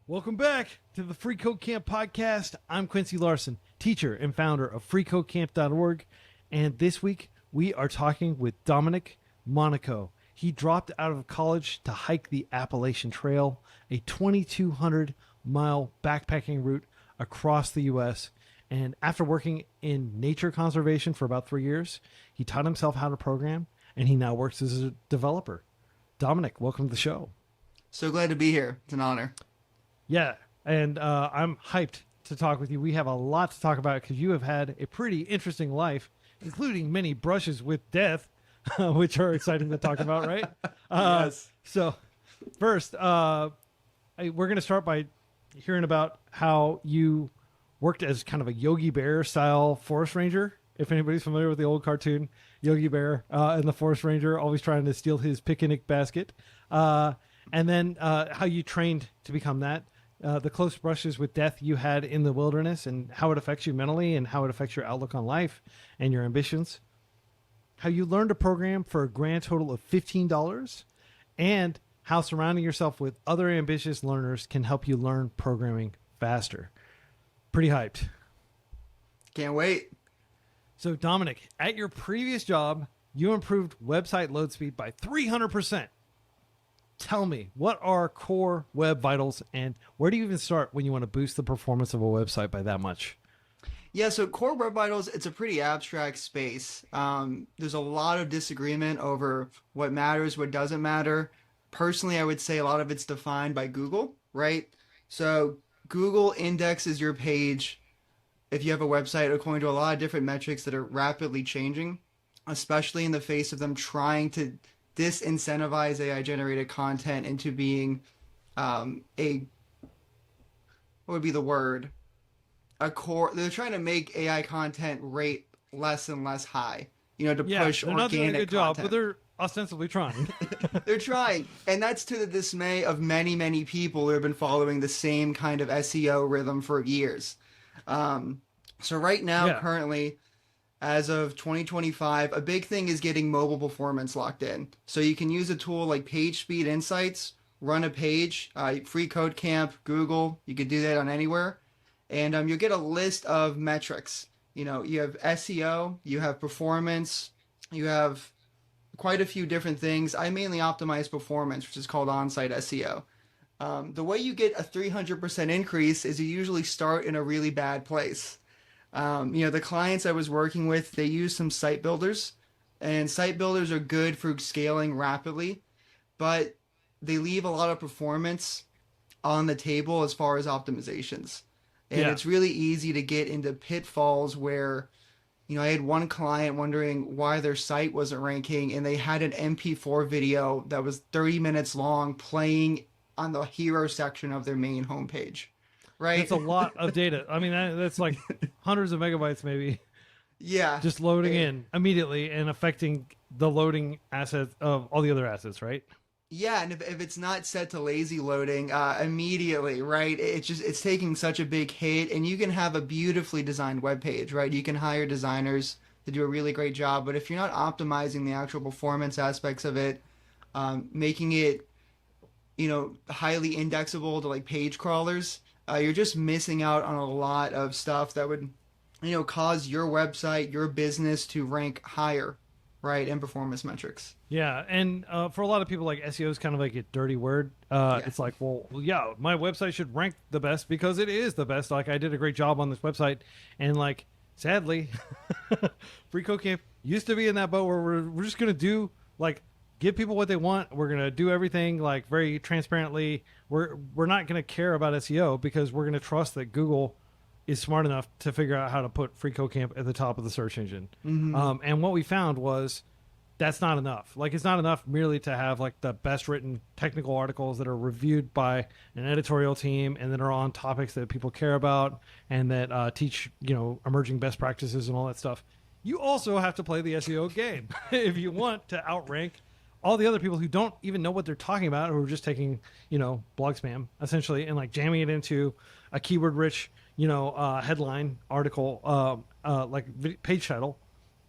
Welcome back to the Free Code Camp podcast. I'm Quincy Larson, teacher and founder of freeCodeCamp.org. And this week we are talking with Dominick Monaco. He dropped out of college to hike the Appalachian Trail, a 2,200-mile backpacking route across the U.S. And after working in nature conservation for about 3 years, he taught himself how to program, and he now works as a developer. Dominick, welcome to the show. So glad to be here. It's an honor. Yeah, and I'm hyped to talk with you. We have a lot to talk about because you have had a pretty interesting life, including many brushes with death, which are exciting to talk about, right? Yes. So first, we're going to start by hearing about how you worked as kind of a Yogi Bear-style forest ranger. If anybody's familiar with the old cartoon, Yogi Bear and the forest ranger always trying to steal his picnic basket. And then how you trained to become that. The close brushes with death you had in the wilderness and how it affects you mentally and how it affects your outlook on life and your ambitions. How you learned to program for a grand total of $15 and how surrounding yourself with other ambitious learners can help you learn programming faster. Pretty hyped. Can't wait. So Dominick, at your previous job, you improved website load speed by 300%. Tell me, what are core web vitals and where do you even start when you want to boost the performance of a website by that much? Yeah, so core web vitals, it's a pretty abstract space. There's a lot of disagreement over what matters, what doesn't matter. Personally, I would say a lot of it's defined by Google, right? So Google indexes your page if you have a website according to a lot of different metrics that are rapidly changing, especially in the face of them trying to disincentivize AI-generated content into being what would be the word? A core. They're trying to make AI content rate less and less high, to push they're organic not doing a good job, content. but they're ostensibly trying. They're trying, and that's to the dismay of many, many people who have been following the same kind of SEO rhythm for years. So right now, currently, as of 2025, a big thing is getting mobile performance locked in. So you can use a tool like PageSpeed Insights, run a page, freeCodeCamp, Google. You could do that on anywhere. And you'll get a list of metrics. You have SEO, you have performance, you have quite a few different things. I mainly optimize performance, which is called on-site SEO. The way you get a 300% increase is you usually start in a really bad place. The clients I was working with, they use some site builders, and site builders are good for scaling rapidly, but they leave a lot of performance on the table as far as optimizations. And it's really easy to get into pitfalls where, I had one client wondering why their site wasn't ranking, and they had an MP4 video that was 30 minutes long playing on the hero section of their main homepage. Right? That's a lot of data. I mean, that's like hundreds of megabytes maybe. Yeah. Just loading in immediately and affecting the loading assets of all the other assets, right? Yeah, and if it's not set to lazy loading immediately, right, it's taking such a big hit, and you can have a beautifully designed web page, right? You can hire designers to do a really great job, but if you're not optimizing the actual performance aspects of it, making it, highly indexable to like page crawlers, you're just missing out on a lot of stuff that would, cause your website, your business to rank higher, right, in performance metrics. Yeah, and for a lot of people, like SEO is kind of like a dirty word. It's like, well, yeah, my website should rank the best because it is the best. Like, I did a great job on this website, and like, sadly, freeCodeCamp used to be in that boat where we're just gonna do like give people what they want. We're gonna do everything like very transparently. We're not gonna care about SEO because we're gonna trust that Google is smart enough to figure out how to put freeCodeCamp at the top of the search engine. Mm-hmm. And what we found was that's not enough. Like, it's not enough merely to have like the best written technical articles that are reviewed by an editorial team and that are on topics that people care about and that teach, emerging best practices and all that stuff. You also have to play the SEO game if you want to outrank all the other people who don't even know what they're talking about, who are just taking, blog spam essentially and like jamming it into a keyword rich, headline article, like page title,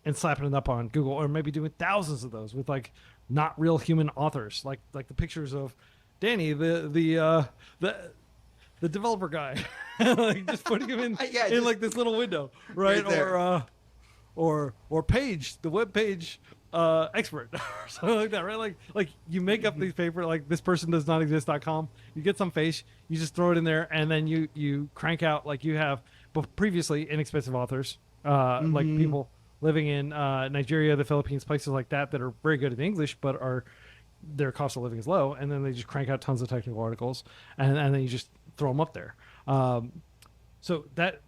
and slapping it up on Google, or maybe doing thousands of those with like not real human authors, like the pictures of Danny, the the developer guy, like just putting him in in like this little window, right? Or Page, the web page expert, or something like that, right? Like you make up these paper, like this person does not exist.com. You get some face, you just throw it in there, and then you crank out, like you have previously inexpensive authors, like people living in Nigeria, the Philippines, places like that are very good at English, but their cost of living is low, and then they just crank out tons of technical articles, and then you just throw them up there. So that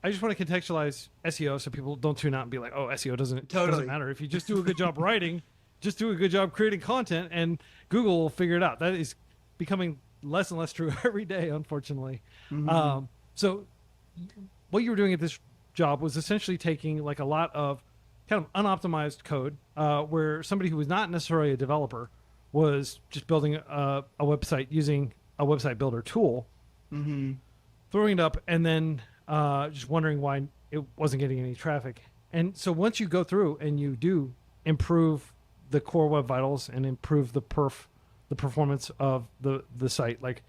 I just want to contextualize SEO so people don't tune out and be like, "Oh, SEO doesn't matter. If you just do a good job writing, just do a good job creating content, and Google will figure it out." That is becoming less and less true every day, unfortunately. So what you were doing at this job was essentially taking like a lot of kind of unoptimized code, where somebody who was not necessarily a developer was just building a website using a website builder tool, throwing it up, and then just wondering why it wasn't getting any traffic. And so once you go through and you do improve the core web vitals and improve the performance of the site, like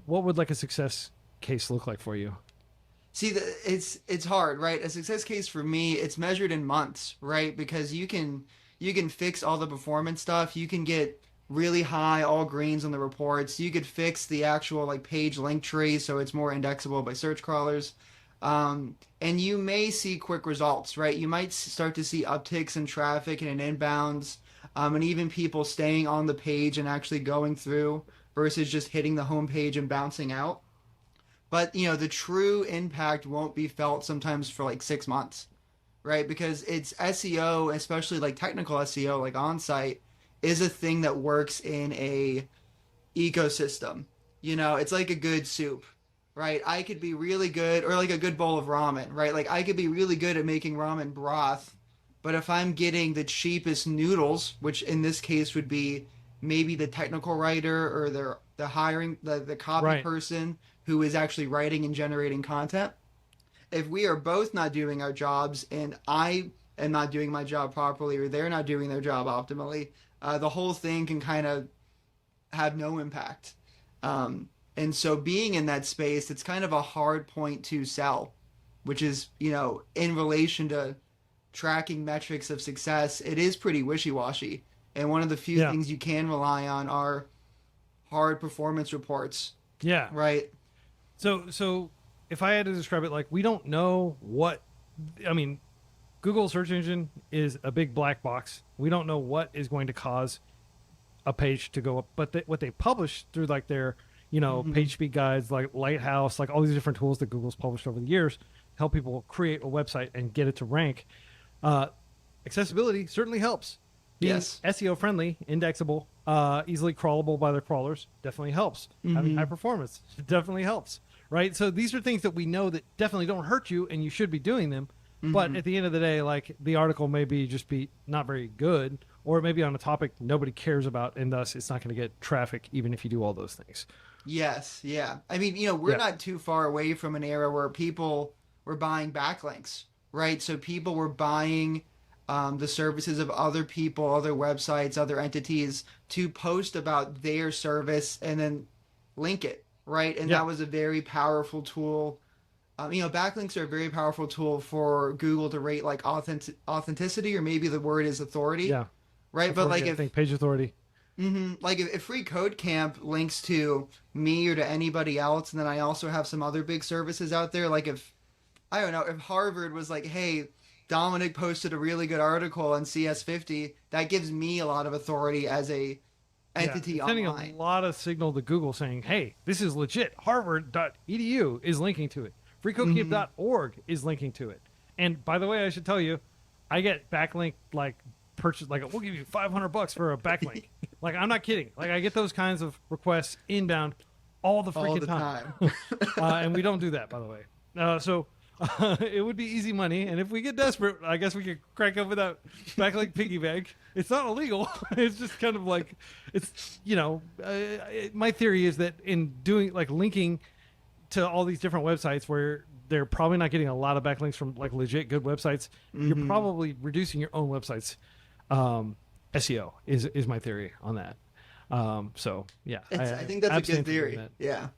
what would like a success case look like for you? See, it's hard, right? A success case for me, it's measured in months, right? Because you can fix all the performance stuff. You can get really high all greens on the reports. You could fix the actual like page link tree so it's more indexable by search crawlers. And you may see quick results, right? You might start to see upticks in traffic and in inbounds, and even people staying on the page and actually going through versus just hitting the home page and bouncing out. But, the true impact won't be felt sometimes for like 6 months, right? Because it's SEO, especially like technical SEO, like on-site, is a thing that works in a ecosystem. It's like a good soup, right? I could be really good, or like a good bowl of ramen, right? Like I could be really good at making ramen broth, but if I'm getting the cheapest noodles, which in this case would be maybe the technical writer or the hiring, the copy person who is actually writing and generating content, if we are both not doing our jobs and I am not doing my job properly or they're not doing their job optimally, the whole thing can kind of have no impact. And so being in that space, it's kind of a hard point to sell, which is, in relation to tracking metrics of success, it is pretty wishy-washy. And one of the few things you can rely on are hard performance reports. Yeah. Right. So if I had to describe it, like we don't know Google search engine is a big black box. We don't know what is going to cause a page to go up, but what they publish through like their, page speed guides, like Lighthouse, like all these different tools that Google's published over the years, help people create a website and get it to rank. Accessibility certainly helps. Being SEO friendly, indexable, easily crawlable by their crawlers definitely helps. Having high performance definitely helps, right? So these are things that we know that definitely don't hurt you, and you should be doing them. But at the end of the day, like the article may be not very good, or it may be on a topic nobody cares about, and thus it's not going to get traffic even if you do all those things. Yes, yeah. I mean, we're not too far away from an era where people were buying backlinks, right? So people were buying the services of other people, other websites, other entities to post about their service and then link it, right? And that was a very powerful tool. Backlinks are a very powerful tool for Google to rate like authenticity, or maybe the word is authority. Yeah. Right. But like I think page authority. Like if freeCodeCamp links to me or to anybody else, and then I also have some other big services out there, like if Harvard was like, hey, Dominick posted a really good article on CS50, that gives me a lot of authority as a entity online. Sending a lot of signal to Google saying, hey, this is legit. Harvard.edu is linking to it. freeCodeCamp.org is linking to it. And by the way, I should tell you, I get backlink purchase, like we'll give you $500 for a backlink. Like I'm not kidding. Like I get those kinds of requests inbound all the freaking time. And we don't do that, by the way. So it would be easy money, and if we get desperate, I guess we could crank up with that backlink piggy bank. It's not illegal. It's just kind of like it's my theory is that in doing like linking to all these different websites where they're probably not getting a lot of backlinks from like legit good websites, you're probably reducing your own websites. SEO is my theory on that. So yeah, I think that's a good theory. Yeah.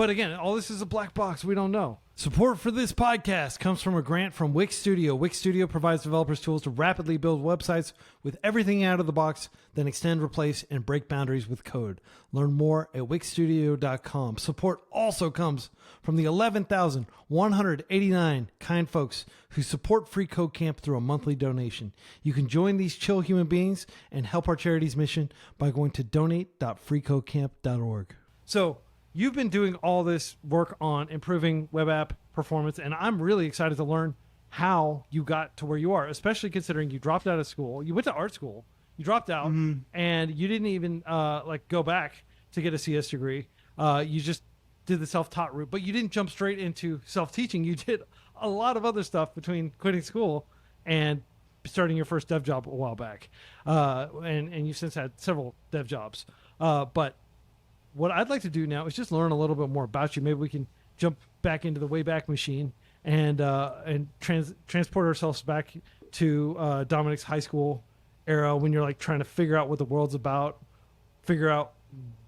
But again, all this is a black box. We don't know. Support for this podcast comes from a grant from Wix Studio. Wix Studio provides developers tools to rapidly build websites with everything out of the box, then extend, replace, and break boundaries with code. Learn more at wixstudio.com. Support also comes from the 11,189 kind folks who support Free Code Camp through a monthly donation. You can join these chill human beings and help our charity's mission by going to donate.freecodecamp.org. So, you've been doing all this work on improving web app performance, and I'm really excited to learn how you got to where you are, especially considering you dropped out of school. You went to art school, you dropped out, and you didn't even go back to get a CS degree. You just did the self-taught route, but you didn't jump straight into self-teaching. You did a lot of other stuff between quitting school and starting your first dev job a while back, and you've since had several dev jobs. But what I'd like to do now is just learn a little bit more about you. Maybe we can jump back into the Wayback Machine and transport ourselves back to Dominick's high school era when you're like trying to figure out what the world's about, figure out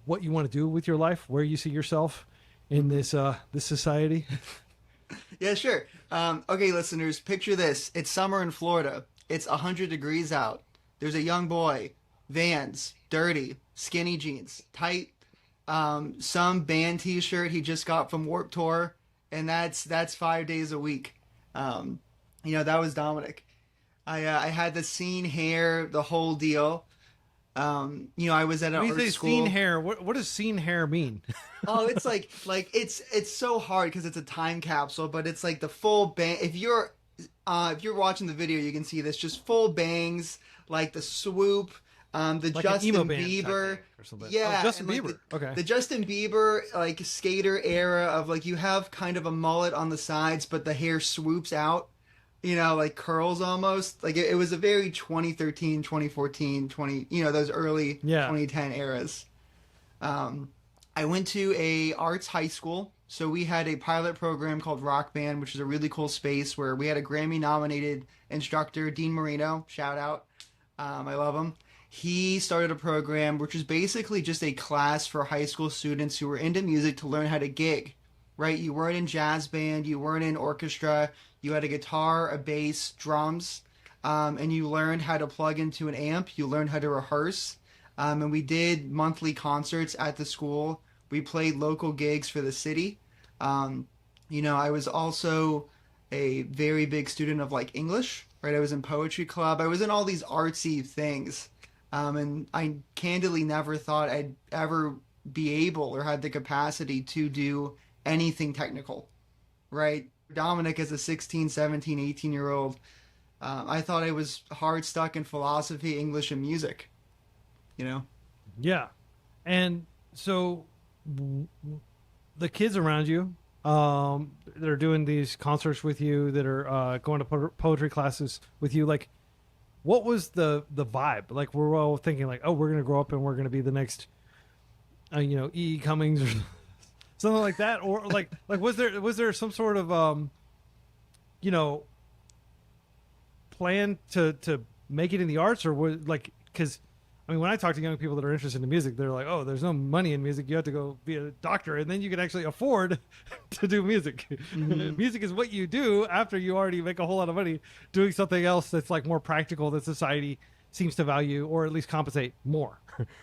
what you want to do with your life, where you see yourself in this society. Yeah, sure. Okay, listeners, picture this. It's summer in Florida. It's 100 degrees out. There's a young boy, Vans, dirty, skinny jeans, tight, some band t-shirt he just got from Warped Tour, and that's 5 days a week. That was Dominick. I had the scene hair, the whole deal. I was at an art school. When you say scene hair, what does scene hair mean? Oh, it's like it's so hard because it's a time capsule, but it's like the full bang. If you're watching the video, you can see this, just full bangs, like the swoop. The like Justin Bieber, yeah, Justin Bieber. Okay, the Justin Bieber like skater era of like you have kind of a mullet on the sides, but the hair swoops out, like curls almost. Like it was a very 2013, 2014, those early 2010 eras. I went to a arts high school, so we had a pilot program called Rock Band, which is a really cool space where we had a Grammy-nominated instructor, Dean Marino. Shout out, I love him. He started a program which was basically just a class for high school students who were into music to learn how to gig, right? You weren't in jazz band, you weren't in orchestra, you had a guitar, a bass, drums, and you learned how to plug into an amp, you learned how to rehearse, and we did monthly concerts at the school. We played local gigs for the city. I was also a very big student of like English, right? I was in poetry club, I was in all these artsy things. And I candidly never thought I'd ever be able or had the capacity to do anything technical, right? Dominick, as a 16, 17, 18-year-old, I thought I was hard stuck in philosophy, English, and music, Yeah. And so the kids around you that are doing these concerts with you, that are going to poetry classes with you, like, what was the vibe? Like, we're all thinking like, oh, we're going to grow up and we're going to be the next, E. Cummings or something like that. Or like was there some sort of, plan to make it in the arts, or was like, because when I talk to young people that are interested in music, they're like, oh, there's no money in music. You have to go be a doctor, and then you can actually afford to do music. Mm-hmm. Music is what you do after you already make a whole lot of money doing something else that's like more practical, that society seems to value, or at least compensate more,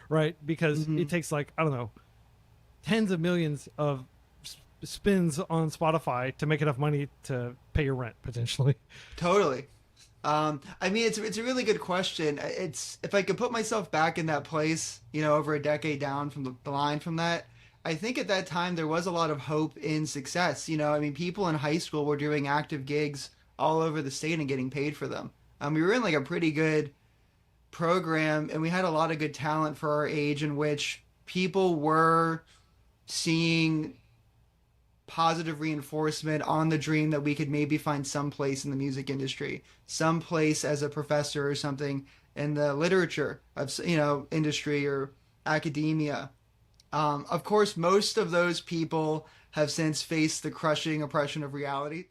right? Because it takes like, I don't know, tens of millions of spins on Spotify to make enough money to pay your rent, potentially. Totally. It's a really good question. It's, if I could put myself back in that place, over a decade down from the line from that, I think at that time there was a lot of hope in success. People in high school were doing active gigs all over the state and getting paid for them. We were in like a pretty good program, and we had a lot of good talent for our age, in which people were seeing positive reinforcement on the dream that we could maybe find some place in the music industry, some place as a professor or something in the literature of, industry or academia. Of course, most of those people have since faced the crushing oppression of reality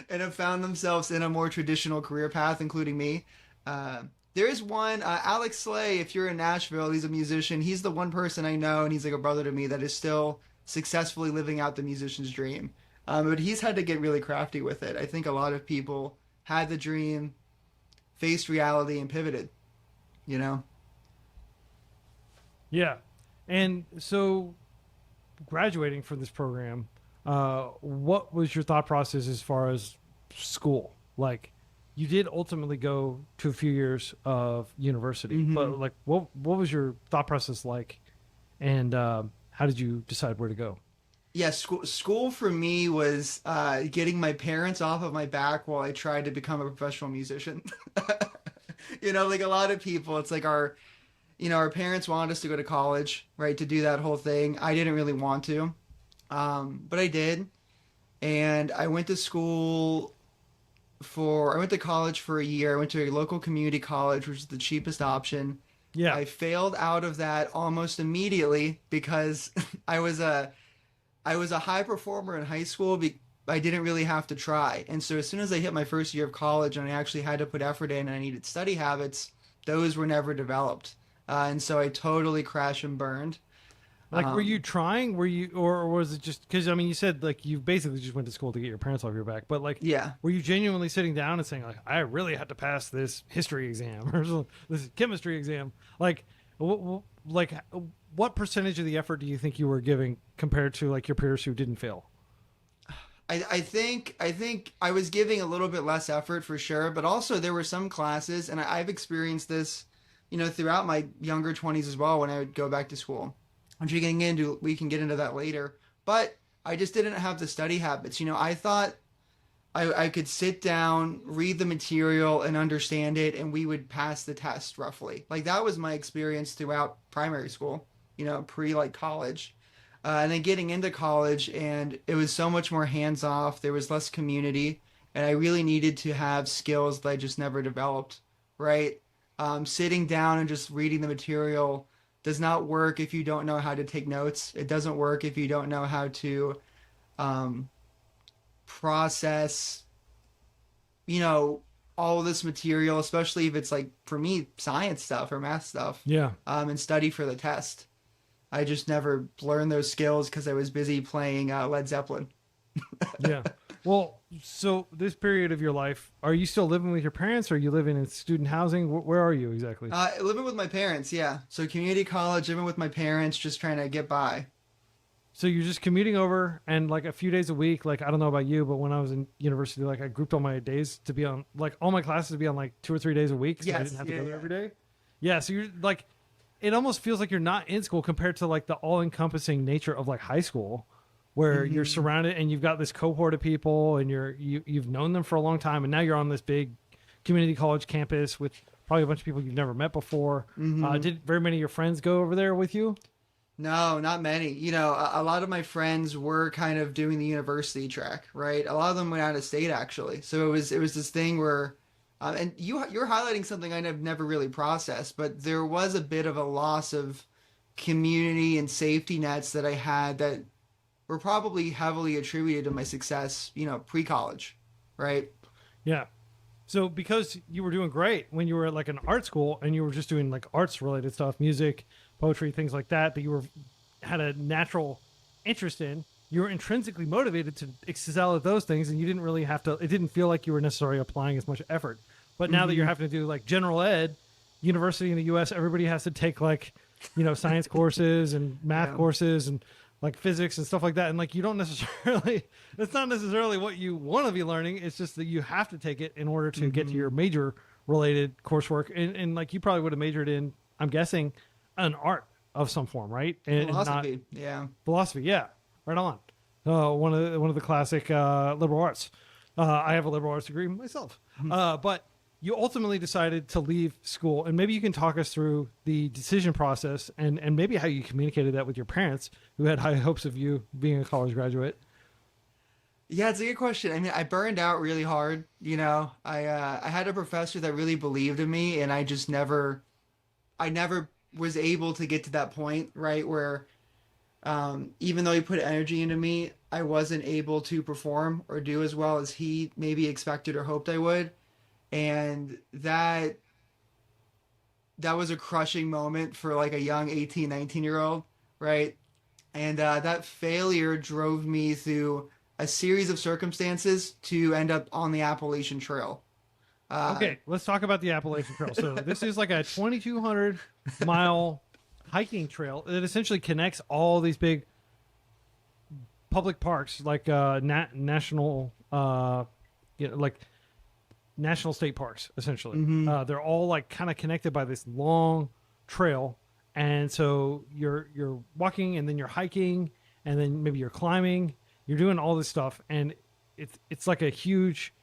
and have found themselves in a more traditional career path, including me. There is one, Alex Slay, if you're in Nashville, he's a musician. He's the one person I know, and he's like a brother to me, that is still successfully living out the musician's dream. But he's had to get really crafty with it. I think a lot of people had the dream, faced reality, and pivoted, you know? Yeah. And so graduating from this program, what was your thought process as far as school? Like, you did ultimately go to a few years of university, but like, what was your thought process like, and how did you decide where to go? Yeah, school for me was getting my parents off of my back while I tried to become a professional musician. You know, like a lot of people, it's like our parents wanted us to go to college, right, to do that whole thing. I didn't really want to, but I did, and I went to college for a year. I went to a local community college, which is the cheapest option. Yeah. I failed out of that almost immediately because I was a high performer in high school. I didn't really have to try. And so as soon as I hit my first year of college and I actually had to put effort in and I needed study habits, those were never developed. And so I totally crashed and burned. Like, were you trying? Were you, or was it just because, I mean, you said like you basically just went to school to get your parents off your back, but like, yeah, were you genuinely sitting down and saying like, I really had to pass this history exam or this chemistry exam? Like, what percentage of the effort do you think you were giving compared to like your peers who didn't fail? I think I was giving a little bit less effort for sure, but also there were some classes, and I've experienced this, throughout my younger 20s as well when I would go back to school. We can get into that later, but I just didn't have the study habits. I thought I could sit down, read the material, and understand it, and we would pass the test roughly. Like that was my experience throughout primary school, pre like college. And then getting into college, and it was so much more hands off. There was less community, and I really needed to have skills that I just never developed. Right, sitting down and just reading the material does not work if you don't know how to take notes. It doesn't work if you don't know how to process, all of this material, especially if it's like for me science stuff or math stuff. Yeah. And study for the test. I just never learned those skills because I was busy playing Led Zeppelin. Yeah. Well, so this period of your life, are you still living with your parents, or are you living in student housing? Where are you exactly? Living with my parents, yeah. So community college, living with my parents, just trying to get by. So you're just commuting over, and like a few days a week, like I don't know about you, but when I was in university, like I grouped all my days to be on, like all my classes to be on like 2 or 3 days a week, so I didn't have to go there every day. Yeah, so you're like, it almost feels like you're not in school compared to like the all-encompassing nature of like high school, where you're surrounded and you've got this cohort of people and you've known them for a long time, and now you're on this big community college campus with probably a bunch of people you've never met before. Did very many of your friends go over there with you? No, not many. A lot of my friends were kind of doing the university track, right? A lot of them went out of state actually. So it was this thing where, and you're highlighting something I've never really processed, but there was a bit of a loss of community and safety nets that I had that were probably heavily attributed to my success, pre-college, right? Yeah. So because you were doing great when you were at like an art school and you were just doing like arts related stuff, music, poetry, things like that you had a natural interest in, you were intrinsically motivated to excel at those things, and you didn't really have to, it didn't feel like you were necessarily applying as much effort. But now that you're having to do like general ed, university in the US, everybody has to take like, science courses and math courses and like physics and stuff like that. And like, you don't necessarily, it's not necessarily what you want to be learning. It's just that you have to take it in order to get to your major related coursework. And like, you probably would have majored in, I'm guessing, an art of some form, right? And philosophy. Yeah. Philosophy. Yeah. Right on. One of the classic liberal arts. I have a liberal arts degree myself. But you ultimately decided to leave school, and maybe you can talk us through the decision process and maybe how you communicated that with your parents, who had high hopes of you being a college graduate. Yeah, it's a good question. I mean, I burned out really hard. I had a professor that really believed in me, and I never was able to get to that point, right, where even though he put energy into me, I wasn't able to perform or do as well as he maybe expected or hoped I would. And that was a crushing moment for like a young 18, 19-year-old, right? And that failure drove me through a series of circumstances to end up on the Appalachian Trail. Okay, let's talk about the Appalachian Trail. So this is like a 2,200 mile hiking trail that essentially connects all these big public parks, like national, like national state parks, essentially. They're all like kind of connected by this long trail, and so you're walking, and then you're hiking, and then maybe you're climbing. You're doing all this stuff, and it's like a huge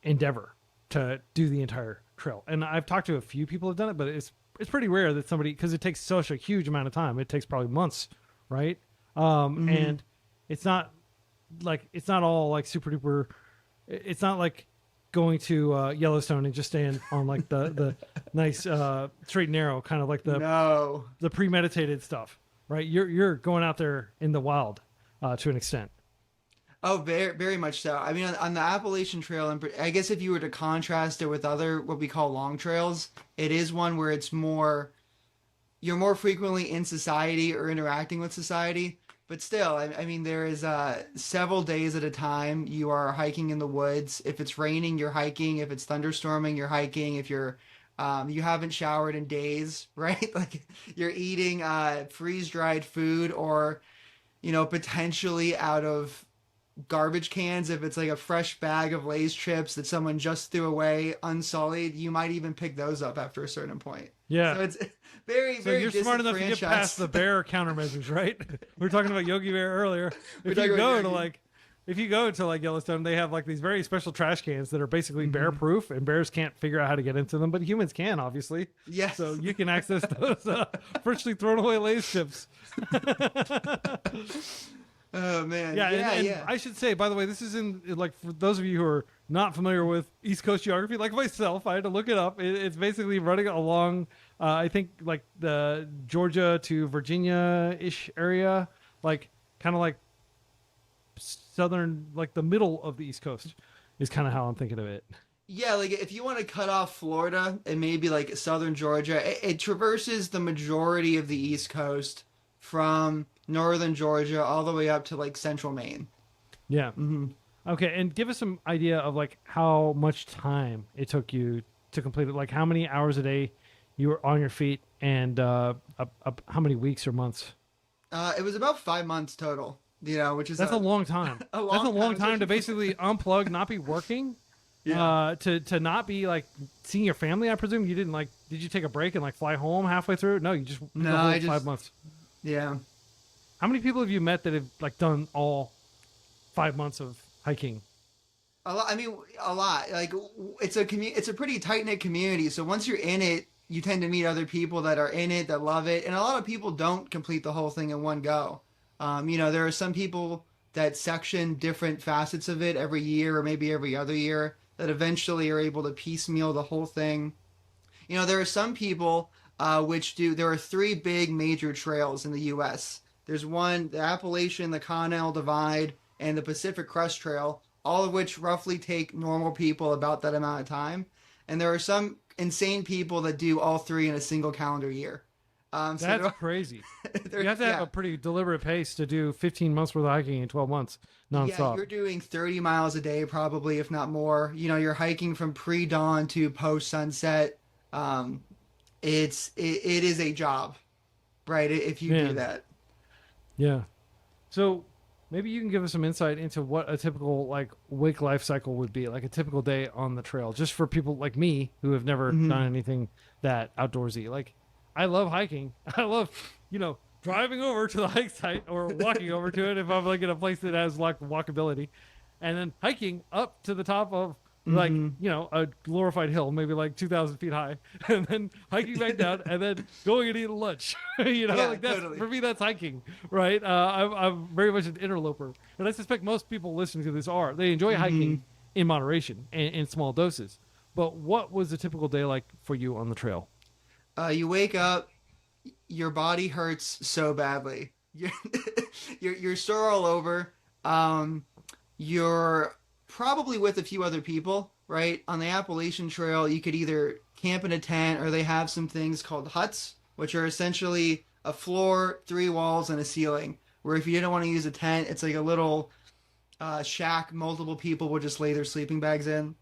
endeavor to do the entire trail. And I've talked to a few people who've done it, but it's pretty rare that somebody, because it takes such a huge amount of time. It takes probably months, right? And it's not all like super duper. It's not like going to Yellowstone and just staying on like the nice straight and narrow, kind of like the premeditated stuff, right? You're going out there in the wild to an extent. Oh, very, very much so. I mean, on the Appalachian Trail, and I guess if you were to contrast it with other what we call long trails, it is one where you're more frequently in society or interacting with society. But still, I mean, there is several days at a time you are hiking in the woods. If it's raining, you're hiking. If it's thunderstorming, you're hiking. If you're you haven't showered in days, right? Like you're eating freeze-dried food, or potentially out of garbage cans. If it's like a fresh bag of Lay's chips that someone just threw away unsullied, you might even pick those up after a certain point. Yeah. So it's very, very you're smart enough to get past the bear countermeasures, right? We were talking about Yogi Bear earlier. If you go to like Yellowstone, they have like these very special trash cans that are basically bear proof, and bears can't figure out how to get into them, but humans can, obviously. Yes. So you can access those freshly thrown away Lay's chips. Oh man. Yeah, and I should say, by the way, this is in like, for those of you who are not familiar with East Coast geography, like myself, I had to look it up. It's basically running along, I think, like the Georgia to Virginia-ish area, like kind of like southern, like the middle of the East Coast is kind of how I'm thinking of it. Yeah, like if you want to cut off Florida and maybe like southern Georgia, it traverses the majority of the East Coast from northern Georgia all the way up to like central Maine. Yeah. Okay, and give us some idea of like how much time it took you to complete it. Like how many hours a day you were on your feet, and how many weeks or months? It was about 5 months total. Which is that's a long time. That's a long time to basically unplug, not be working. Yeah. To not be like seeing your family. I presume you didn't like. Did you take a break and like fly home halfway through? No, you just no. I just 5 months. Yeah. How many people have you met that have like done all 5 months of hiking? A lot. I mean, a lot. Like it's a pretty tight knit community. So once you're in it, you tend to meet other people that are in it that love it, and a lot of people don't complete the whole thing in one go. There are some people that section different facets of it every year or maybe every other year that eventually are able to piecemeal the whole thing. There are some people there are 3 big major trails in the U.S. There's one, the Appalachian, the Continental Divide, and the Pacific Crest Trail, all of which roughly take normal people about that amount of time. And there are some insane people that do all 3 in a single calendar year. That's crazy. You have to have a pretty deliberate pace to do 15 months worth of hiking in 12 months nonstop. Yeah, you're doing 30 miles a day probably, if not more. You're hiking from pre-dawn to post-sunset. It is a job, right? If you do that. Yeah. So maybe you can give us some insight into what a typical like wake life cycle would be, like a typical day on the trail, just for people like me who have never done anything that outdoorsy. Like, I love hiking. I love, driving over to the hike site or walking over to it if I'm like in a place that has like walkability, and then hiking up to the top of like, a glorified hill, maybe like 2,000 feet high, and then hiking back down, and then going and eating lunch. Like that's totally. For me, that's hiking, right? I'm very much an interloper, and I suspect most people listening to this they enjoy hiking in moderation and in small doses. But what was a typical day like for you on the trail? You wake up, your body hurts so badly. You're sore all over. You're probably with a few other people, right? On the Appalachian Trail, you could either camp in a tent, or they have some things called huts, which are essentially a floor, 3 walls, and a ceiling, where if you didn't want to use a tent, it's like a little shack multiple people will just lay their sleeping bags in.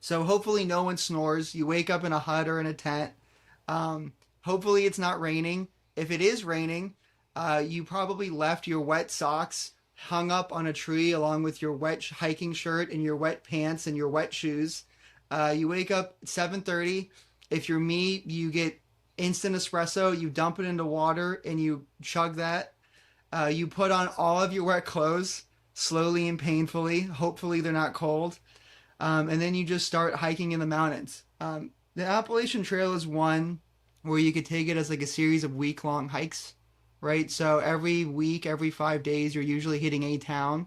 So hopefully no one snores. You wake up in a hut or in a tent. Hopefully it's not raining. If it is raining, you probably left your wet socks hung up on a tree along with your wet hiking shirt and your wet pants and your wet shoes. You wake up at 7:30. If you're me, you get instant espresso. You dump it into water and you chug that. You put on all of your wet clothes slowly and painfully. Hopefully they're not cold. And then you just start hiking in the mountains. The Appalachian Trail is one where you could take it as like a series of week-long hikes, right? So every week, every 5 days, you're usually hitting a town,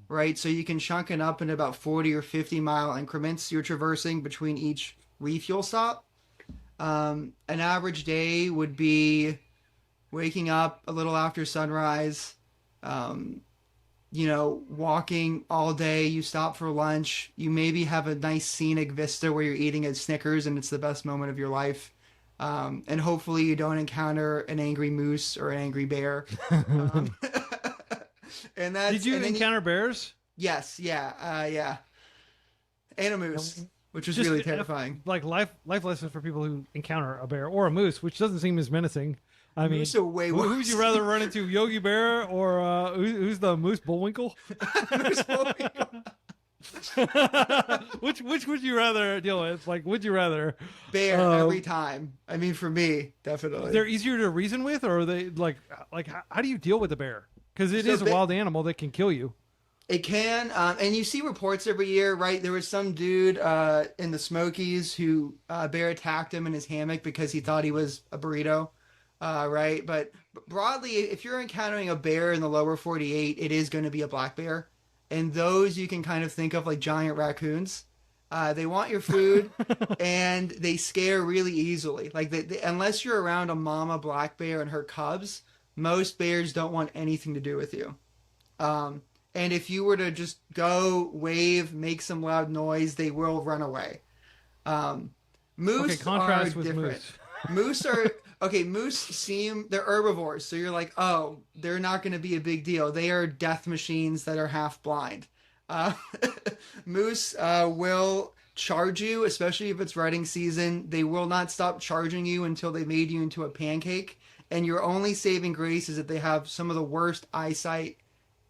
right? So you can chunk it up in about 40 or 50 mile increments you're traversing between each refuel stop. An average day would be waking up a little after sunrise, walking all day. You stop for lunch. You maybe have a nice scenic vista where you're eating a Snickers and it's the best moment of your life. And hopefully you don't encounter an angry moose or an angry bear. And that's, Did you encounter bears? Yes. Yeah. And a moose, which was really terrifying. Like life lessons for people who encounter a bear or a moose, which doesn't seem as menacing. I mean, moose are way worse. Who would you rather run into, Yogi Bear or who's the Moose Bullwinkle? Moose Bullwinkle. which would you rather deal with? Like, would you rather bear every time? I mean, for me, definitely. They're easier to reason with, or are they like how do you deal with a bear? Because it is a wild animal that can kill you. It can, and you see reports every year, right? There was some dude in the Smokies who bear attacked him in his hammock because he thought he was a burrito, right? But broadly, if you're encountering a bear in the lower 48, it is going to be a black bear. And those you can kind of think of like giant raccoons. They want your food, and they scare really easily. Like unless you're around a mama black bear and her cubs, most bears don't want anything to do with you. And if you were to just go, wave, make some loud noise, they will run away. Moose are different. Moose are... Okay, moose they're herbivores, so you're like, oh, they're not going to be a big deal. They are death machines that are half blind. Moose will charge you, especially if it's rutting season. They will not stop charging you until they made you into a pancake. And your only saving grace is that they have some of the worst eyesight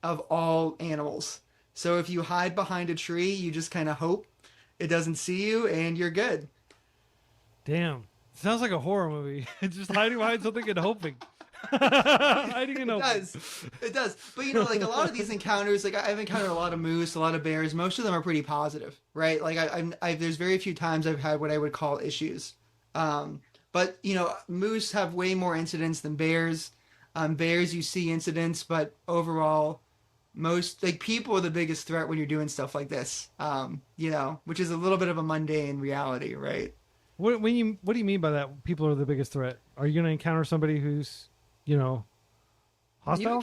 of all animals. So if you hide behind a tree, you just kind of hope it doesn't see you, and you're good. Damn. Sounds like a horror movie. It's just hiding behind something and hoping. Hiding and hoping. It does. But like a lot of these encounters, like I've encountered a lot of moose, a lot of bears. Most of them are pretty positive, right? Like there's very few times I've had what I would call issues. But moose have way more incidents than bears. Bears, you see incidents, but overall, most people are the biggest threat when you're doing stuff like this. Which is a little bit of a mundane reality, right? What do you mean by that? People are the biggest threat. Are you going to encounter somebody who's, hostile?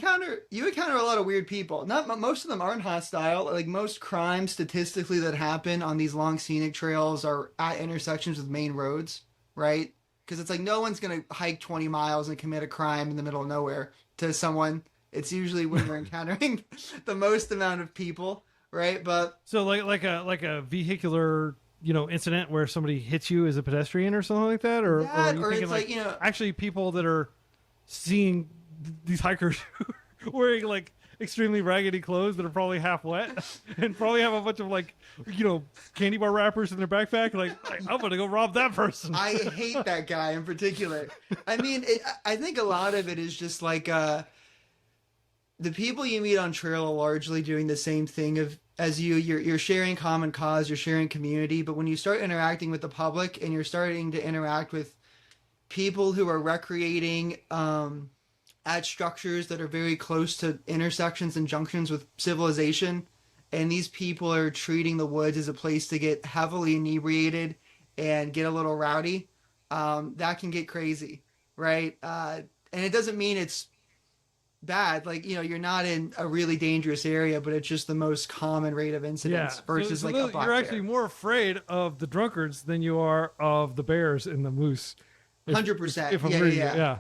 You encounter a lot of weird people. Most of them aren't hostile. Like most crimes statistically that happen on these long scenic trails are at intersections with main roads, right? Because it's like no one's going to hike 20 miles and commit a crime in the middle of nowhere to someone. It's usually when you're encountering the most amount of people, right? But so like a vehicular incident where somebody hits you as a pedestrian or something like that, or are you thinking like actually people that are seeing these hikers wearing like extremely raggedy clothes that are probably half wet and probably have a bunch of candy bar wrappers in their backpack, like I'm gonna go rob that person. I hate that guy in particular. I mean, I think a lot of it is just like the people you meet on trail are largely doing the same thing as you're sharing common cause, you're sharing community, but when you start interacting with the public and you're starting to interact with people who are recreating at structures that are very close to intersections and junctions with civilization, and these people are treating the woods as a place to get heavily inebriated and get a little rowdy, that can get crazy, right? And it doesn't mean it's bad, you're not in a really dangerous area, but it's just the most common rate of incidents versus a black you're actually more afraid of the drunkards than you are of the bears and the moose. 100%. If I'm reading it, yeah.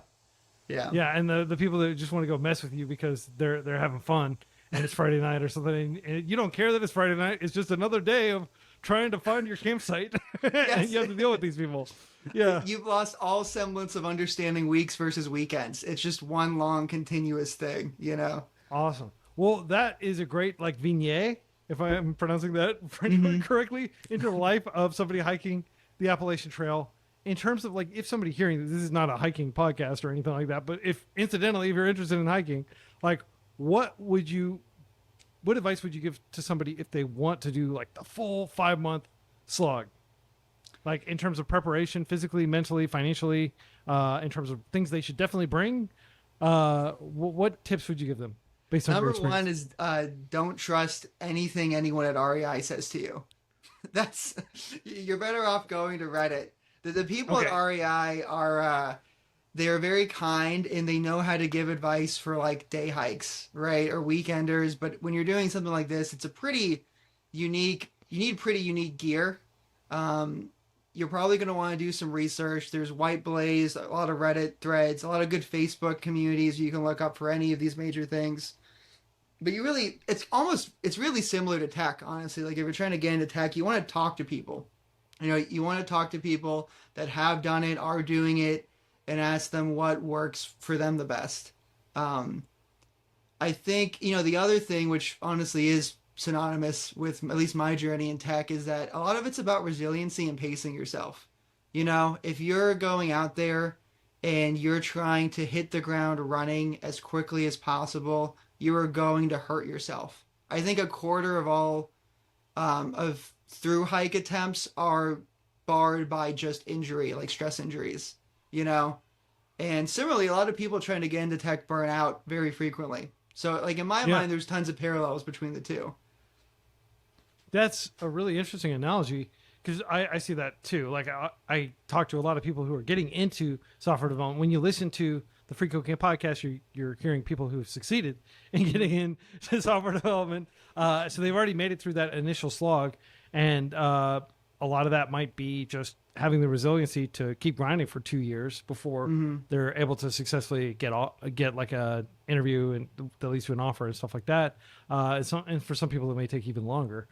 Yeah. Yeah, and the people that just want to go mess with you because they're having fun and it's Friday night or something, and you don't care that it's Friday night. It's just another day of trying to find your campsite, and Yes. you have to deal with these people. Yeah, You've lost all semblance of understanding weeks versus weekends. It's just one long continuous thing, you know? awesome. Well, that is a great like vignette, if I am pronouncing that correctly, into the life of somebody hiking the Appalachian Trail. In terms of like, if somebody hearing this is not a hiking podcast or anything like that, but if incidentally, if you're interested in hiking, like, what advice would you give to somebody if they want to do like the full 5-month slog? Like in terms of preparation, physically, mentally, financially, in terms of things they should definitely bring, what tips would you give them based on your Number experience? one is don't trust anything anyone at REI says to you. That's you're better off going to Reddit. The people Okay. at REI are they are very kind and they know how to give advice for like day hikes, right? Or weekenders. But when you're doing something like this, it's a pretty unique, you need pretty unique gear. Um, you're probably going to want to do some research. There's White Blaze, a lot of Reddit threads, a lot of good Facebook communities you can look up for any of these major things. But it's really similar to tech, honestly. Like if you're trying to get into tech, you want to talk to people. You know, you want to talk to people that have done it, are doing it, and ask them what works for them the best. Um, I think, the other thing, which honestly is synonymous with at least my journey in tech, is that a lot of it's about resiliency and pacing yourself. If you're going out there and you're trying to hit the ground running as quickly as possible, you are going to hurt yourself. I think a quarter of all of through hike attempts are barred by just injury, like stress injuries, you know? And similarly, a lot of people trying to get into tech burn out very frequently. So, like, in my Yeah. mind, there's tons of parallels between the two. That's a really interesting analogy because I see that too. Like I talk to a lot of people who are getting into software development. When you listen to the Free Code Camp podcast, you're hearing people who have succeeded in getting into software development. So they've already made it through that initial slog, and a lot of that might be just having the resiliency to keep grinding for 2 years before they're able to successfully get like a interview and that leads to an offer and stuff like that. And for some people, it may take even longer.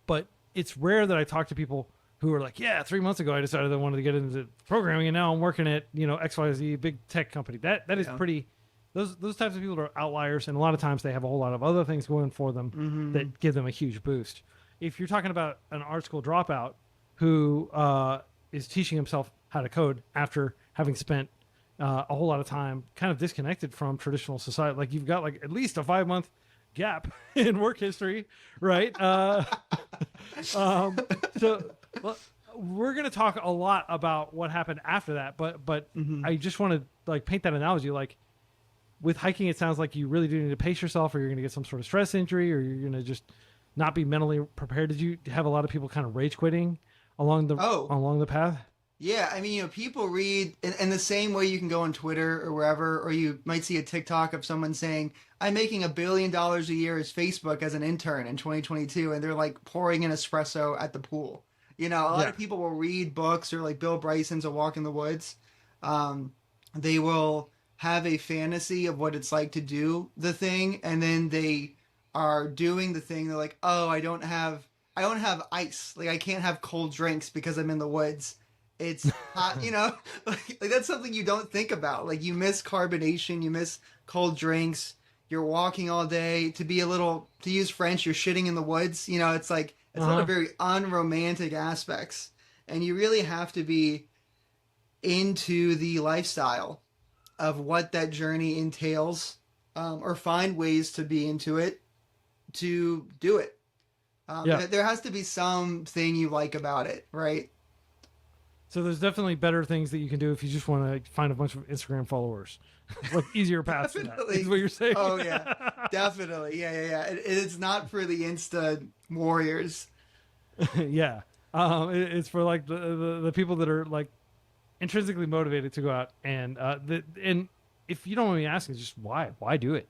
But it's rare that I talk to people who are like, yeah, 3 months ago I decided I wanted to get into programming, and now I'm working at XYZ big tech company. That is pretty. Those types of people are outliers, and a lot of times they have a whole lot of other things going for them that give them a huge boost. If you're talking about an art school dropout who is teaching himself how to code after having spent a whole lot of time kind of disconnected from traditional society, like you've got like at least a 5-month gap in work history, right? So well, we're going to talk a lot about what happened after that, but I just want to like paint that analogy. Like with hiking, it sounds like you really do need to pace yourself, or you're going to get some sort of stress injury, or you're going to just not be mentally prepared. Did you have a lot of people kind of rage quitting along the path? Yeah, I mean, people read in the same way you can go on Twitter or wherever, or you might see a TikTok of someone saying, I'm making $1 billion a year as Facebook as an intern in 2022, and they're like pouring an espresso at the pool. A lot of people will read books, or like Bill Bryson's A Walk in the Woods. They will have a fantasy of what it's like to do the thing, and then they are doing the thing. They're like, oh, I don't have ice. Like I can't have cold drinks because I'm in the woods. It's hot, like that's something you don't think about. Like you miss carbonation, you miss cold drinks. You're walking all day. To use French, you're shitting in the woods. It's like it's a lot of very unromantic aspects, and you really have to be into the lifestyle of what that journey entails, or find ways to be into it to do it. There has to be something you like about it, right? So there's definitely better things that you can do if you just want to find a bunch of Instagram followers, like easier paths. To that, is what you're saying. Oh yeah, definitely. Yeah. It's not for the Insta warriors. Yeah, it's for like the people that are like intrinsically motivated to go out and and if you don't want me asking, just why do it?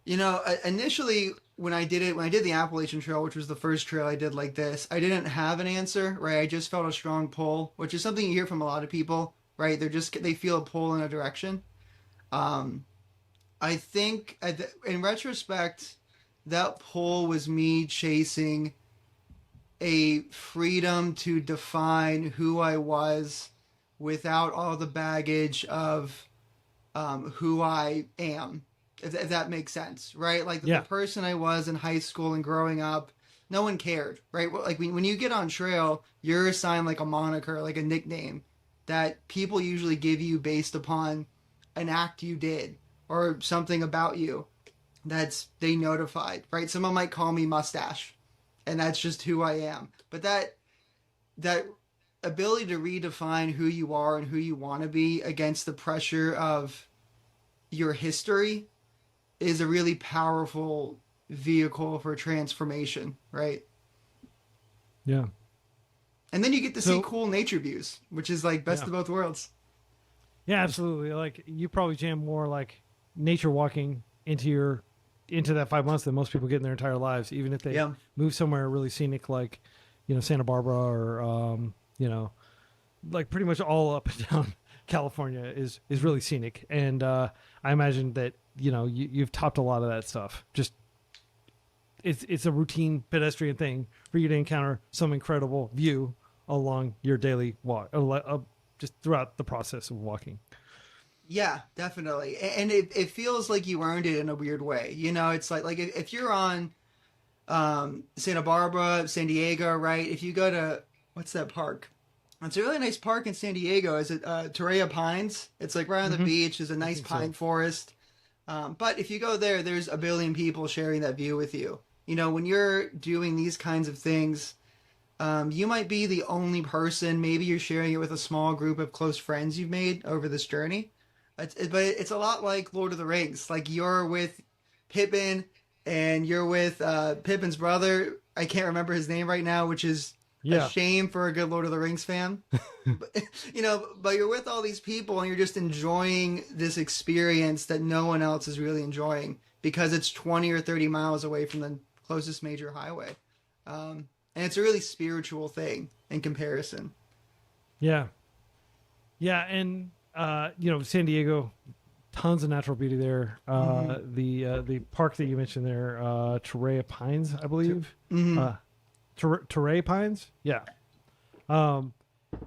Initially when I did the Appalachian Trail, which was the first trail I did like this, I didn't have an answer, right? I just felt a strong pull, which is something you hear from a lot of people. right? They feel a pull in a direction. I think in retrospect, that pull was me chasing a freedom to define who I was without all the baggage of who I am, if that makes sense, right? Like the person I was in high school and growing up, no one cared, right? Like when you get on trail, you're assigned like a moniker, like a nickname that people usually give you based upon an act you did or something about you they notified, right? Someone might call me Mustache, and that's just who I am. But that ability to redefine who you are and who you want to be against the pressure of your history is a really powerful vehicle for transformation, right? Yeah. And then you get to see cool nature views, which is like best of both worlds. Yeah, absolutely. Like you probably jam more like nature walking into that 5 months than most people get in their entire lives, even if they move somewhere really scenic, like, Santa Barbara or, like pretty much all up and down California is really scenic. And I imagine that, you've topped a lot of that stuff. Just it's a routine pedestrian thing for you to encounter some incredible view along your daily walk, just throughout the process of walking. Yeah, definitely. And it feels like you earned it in a weird way. It's like if you're on Santa Barbara, San Diego, right? If you go to, what's that park? It's a really nice park in San Diego. Is it Torreya Pines? It's like right on the beach. There's a nice pine forest. But if you go there, there's a billion people sharing that view with you. When you're doing these kinds of things, you might be the only person. Maybe you're sharing it with a small group of close friends you've made over this journey. But it's a lot like Lord of the Rings. Like you're with Pippin and you're with Pippin's brother. I can't remember his name right now, which is a shame for a good Lord of the Rings fan. But you're with all these people and you're just enjoying this experience that no one else is really enjoying because it's 20 or 30 miles away from the closest major highway. And it's a really spiritual thing in comparison. Yeah. Yeah. And, San Diego, tons of natural beauty there. The park that you mentioned there, Torreya Pines, I believe. Torreya Pines. Yeah. You're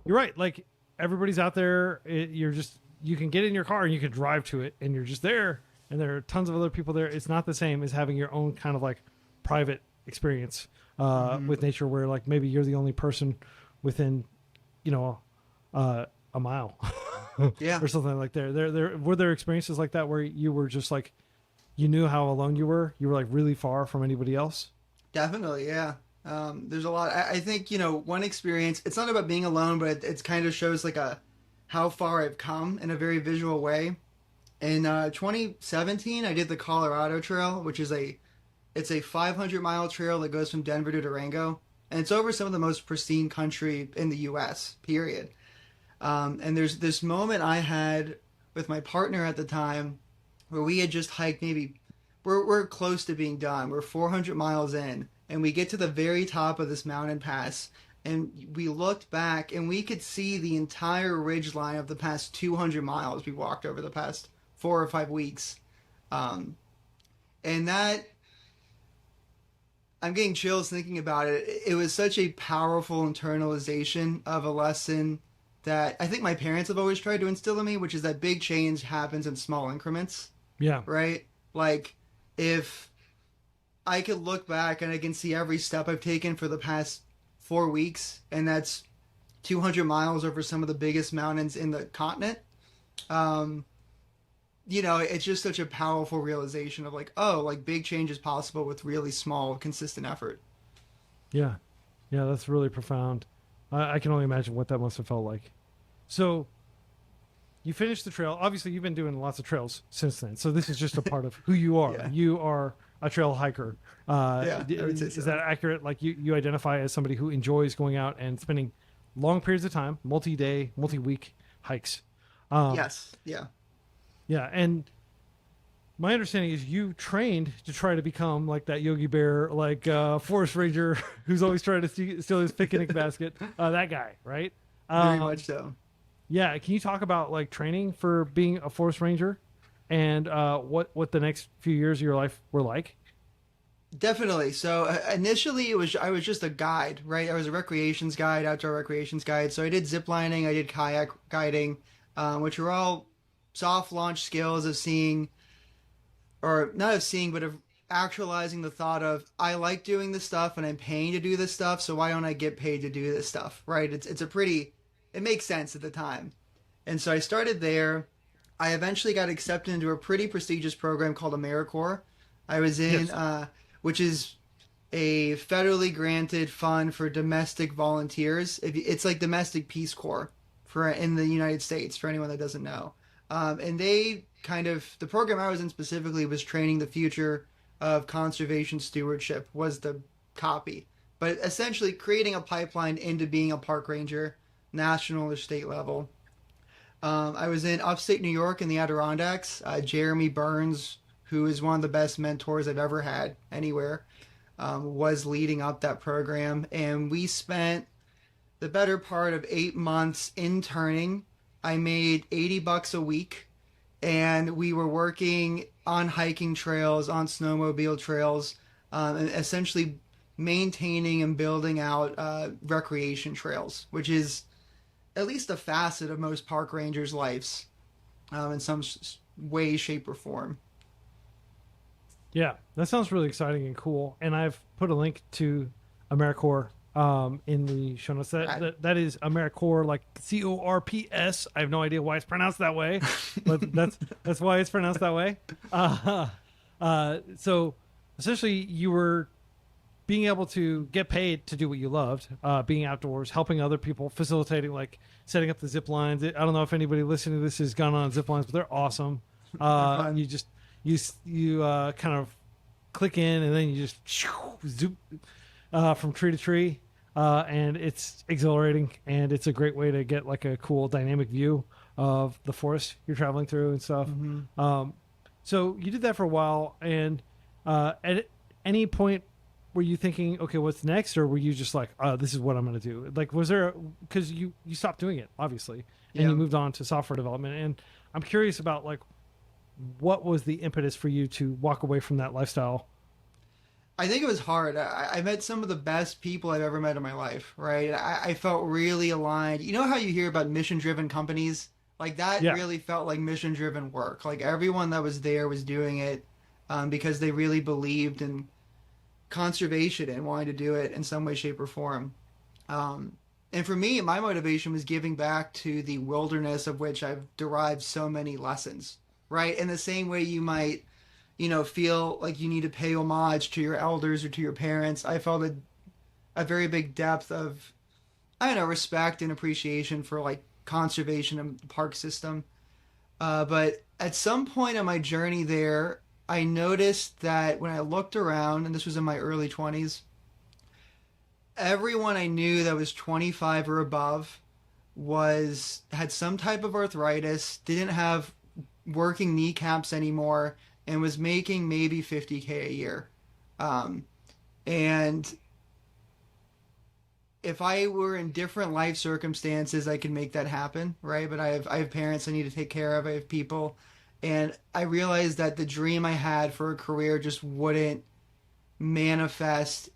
right. Like everybody's out there. You can get in your car and you can drive to it and you're just there. And there are tons of other people there. It's not the same as having your own kind of like private experience with nature where like maybe you're the only person within, a mile. Or something like that. There were there experiences like that where you were just like, you knew how alone you were like really far from anybody else? Definitely. Yeah. There's a lot. I think, one experience, it's not about being alone, but it kind of shows like how far I've come in a very visual way. In 2017, I did the Colorado Trail, which is it's a 500-mile trail that goes from Denver to Durango. And it's over some of the most pristine country in the U.S., period. And there's this moment I had with my partner at the time where we had just hiked we're close to being done. We're 400 miles in and we get to the very top of this mountain pass and we looked back and we could see the entire ridge line of the past 200 miles we walked over the past 4 or 5 weeks. And that, I'm getting chills thinking about it. It was such a powerful internalization of a lesson that I think my parents have always tried to instill in me, which is that big change happens in small increments. Yeah. Right? Like, if I could look back and I can see every step I've taken for the past 4 weeks, and that's 200 miles over some of the biggest mountains in the continent, it's just such a powerful realization of like, oh, like big change is possible with really small, consistent effort. Yeah. Yeah, that's really profound. I can only imagine what that must have felt like. So you finished the trail. Obviously, you've been doing lots of trails since then. So this is just a part of who you are. Yeah. You are a trail hiker. I would say so. Is that accurate? Like you identify as somebody who enjoys going out and spending long periods of time, multi-day, multi-week hikes. Yes. Yeah. Yeah. And my understanding is you trained to try to become like that Yogi Bear, like forest ranger who's always trying to steal his picnic basket. That guy, right? Very much so. Yeah, can you talk about like training for being a forest ranger, and what the next few years of your life were like? Definitely. So initially, it was I was just a guide, right? I was a recreations guide, outdoor recreations guide. So I did zip lining, I did kayak guiding, which were all soft launch skills of seeing, or not of seeing, but of actualizing the thought of I like doing this stuff and I'm paying to do this stuff. So why don't I get paid to do this stuff, right? It's a pretty it makes sense at the time, and so I started there. I eventually got accepted into a pretty prestigious program called AmeriCorps. I was in, Yes. which is a federally granted fund for domestic volunteers. It's like domestic Peace Corps for in the United States. For anyone that doesn't know, and they kind of the program I was in specifically was training the future of conservation stewardship was the copy, but essentially creating a pipeline into being a park ranger, national or state level. I was in upstate New York in the Adirondacks. Jeremy Burns, who is one of the best mentors I've ever had anywhere, was leading up that program. And we spent the better part of 8 months interning. I made $80 a week, and we were working on hiking trails, on snowmobile trails, and essentially maintaining and building out recreation trails, which is at least a facet of most park rangers' lives in some way, shape, or form. Yeah, that sounds really exciting and cool. And I've put a link to AmeriCorps in the show notes. That is AmeriCorps, like CORPS. I have no idea why it's pronounced that way, but that's why it's pronounced that way. So essentially, you were being able to get paid to do what you loved, being outdoors, helping other people, facilitating, like setting up the zip lines. I don't know if anybody listening to this has gone on zip lines, but they're awesome. You just you kind of click in and then you just zoop from tree to tree, and it's exhilarating, and it's a great way to get like a cool dynamic view of the forest you're traveling through and stuff. So you did that for a while, and at any point were you thinking, okay, what's next, or were you just like, this is what I'm going to do? Like, was there, because you stopped doing it obviously, and you moved on to software development, and I'm curious about like what was the impetus for you to walk away from that lifestyle? I think it was hard. I met some of the best people I've ever met in my life, right? I felt really aligned. You know how you hear about mission driven companies? Like that Yeah. really felt like mission driven work. Like everyone that was there was doing it because they really believed in conservation and wanted to do it in some way, shape, or form. And for me, my motivation was giving back to the wilderness of which I've derived so many lessons, right? In the same way you might, feel like you need to pay homage to your elders or to your parents. I felt a very big depth of, I don't know, respect and appreciation for like conservation and the park system. But at some point in my journey there, I noticed that when I looked around, and this was in my early 20s, everyone I knew that was 25 or above had some type of arthritis, didn't have working kneecaps anymore, and was making maybe 50K a year. And if I were in different life circumstances, I could make that happen, right? But I have parents I need to take care of. I have people, and I realized that the dream I had for a career just wouldn't manifest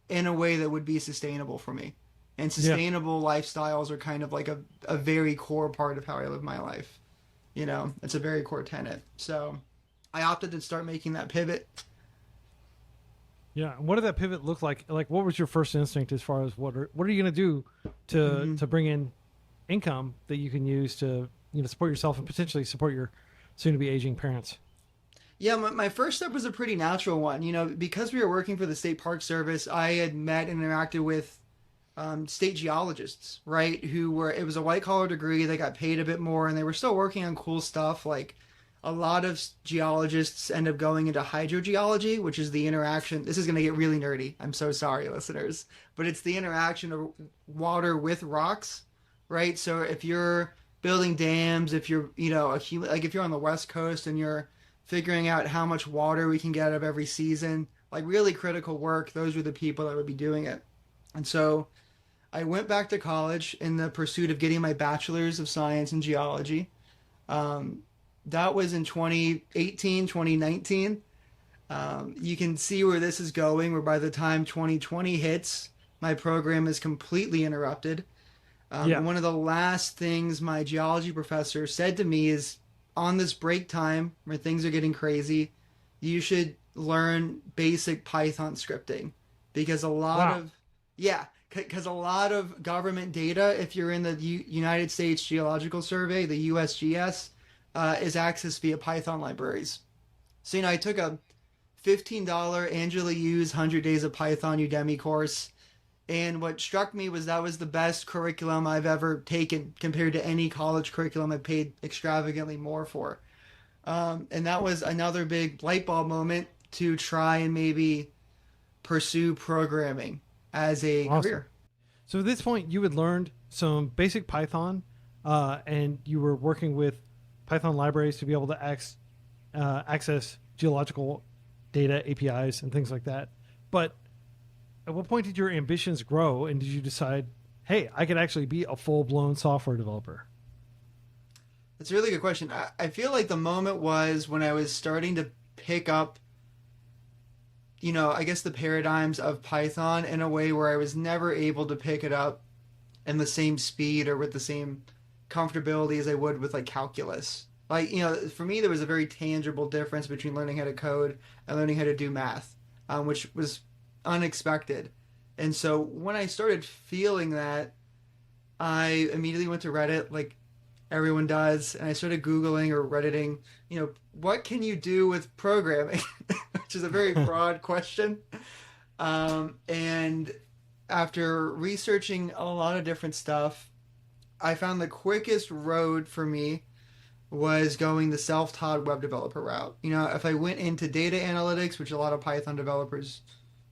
in a way that would be sustainable for me. And sustainable lifestyles are kind of like a very core part of how I live my life. It's a very core tenet. So I opted to start making that pivot. Yeah. What did that pivot look like? Like, what was your first instinct as far as what are you going to do to bring in income that you can use to support yourself and potentially support your soon to be aging parents? Yeah, my first step was a pretty natural one. Because we were working for the State Park Service, I had met and interacted with state geologists, right? It was a white collar degree. They got paid a bit more, and they were still working on cool stuff. Like a lot of geologists end up going into hydrogeology, which is the interaction. This is going to get really nerdy. I'm so sorry, listeners, but it's the interaction of water with rocks, right? So if you're building dams, if you're, like if you're on the West Coast and you're figuring out how much water we can get out of every season, like really critical work, those were the people that would be doing it. And so I went back to college in the pursuit of getting my bachelor's of science in geology. Um, that was in 2018, 2019. You can see where this is going, where by the time 2020 hits, my program is completely interrupted. Yeah. And one of the last things my geology professor said to me is, on this break time where things are getting crazy, you should learn basic Python scripting because a lot Wow. of, yeah, because a lot of government data, if you're in the United States Geological Survey, the USGS, is accessed via Python libraries. So, I took a $15 Angela Yu's 100 Days of Python Udemy course. And what struck me was that was the best curriculum I've ever taken compared to any college curriculum I paid extravagantly more for. And that was another big light bulb moment to try and maybe pursue programming as a Awesome. career. So at this point, you had learned some basic Python, and you were working with Python libraries to be able to access geological data, APIs, and things like that. But at what point did your ambitions grow, and did you decide, hey, I could actually be a full-blown software developer? That's a really good question. I feel like the moment was when I was starting to pick up, I guess the paradigms of Python in a way where I was never able to pick it up in the same speed or with the same comfortability as I would with like calculus. Like, for me, there was a very tangible difference between learning how to code and learning how to do math, which was unexpected. And so when I started feeling that, I immediately went to Reddit, like everyone does, and I started Googling or Redditing, what can you do with programming? Which is a very broad question. And after researching a lot of different stuff, I found the quickest road for me was going the self-taught web developer route. If I went into data analytics, which a lot of Python developers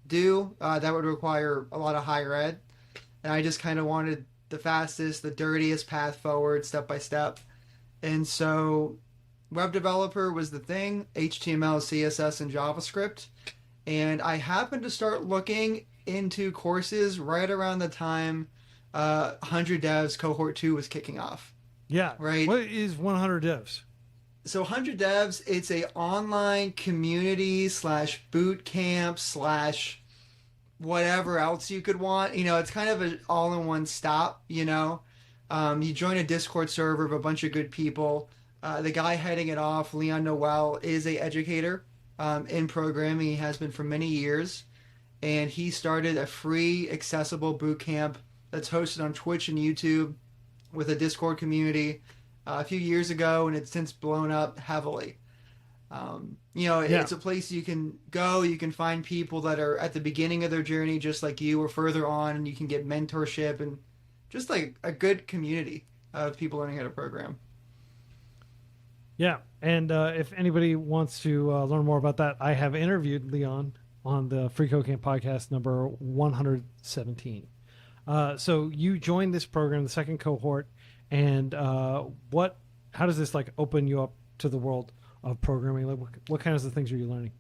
do, that would require a lot of higher ed. And I just kind of wanted the fastest, the dirtiest path forward, step by step. And so web developer was the thing, HTML, CSS, and JavaScript. And I happened to start looking into courses right around the time 100 Devs Cohort 2 was kicking off. Yeah. Right? What is 100 Devs? So 100 Devs, it's a online community slash boot camp slash whatever else you could want. It's kind of an all-in-one stop, you join a Discord server of a bunch of good people. The guy heading it off, Leon Noel, is a educator in programming. He has been for many years. And he started a free, accessible boot camp that's hosted on Twitch and YouTube with a Discord community a few years ago, and it's since blown up heavily. It's a place you can go. You can find people that are at the beginning of their journey, just like you, or further on, and you can get mentorship and just like a good community of people learning how to program. Yeah, and if anybody wants to learn more about that, I have interviewed Leon on the Free Code Camp podcast number 117. So you joined this program, the second cohort, and how does this like open you up to the world of programming? Like, what kinds of things are you learning?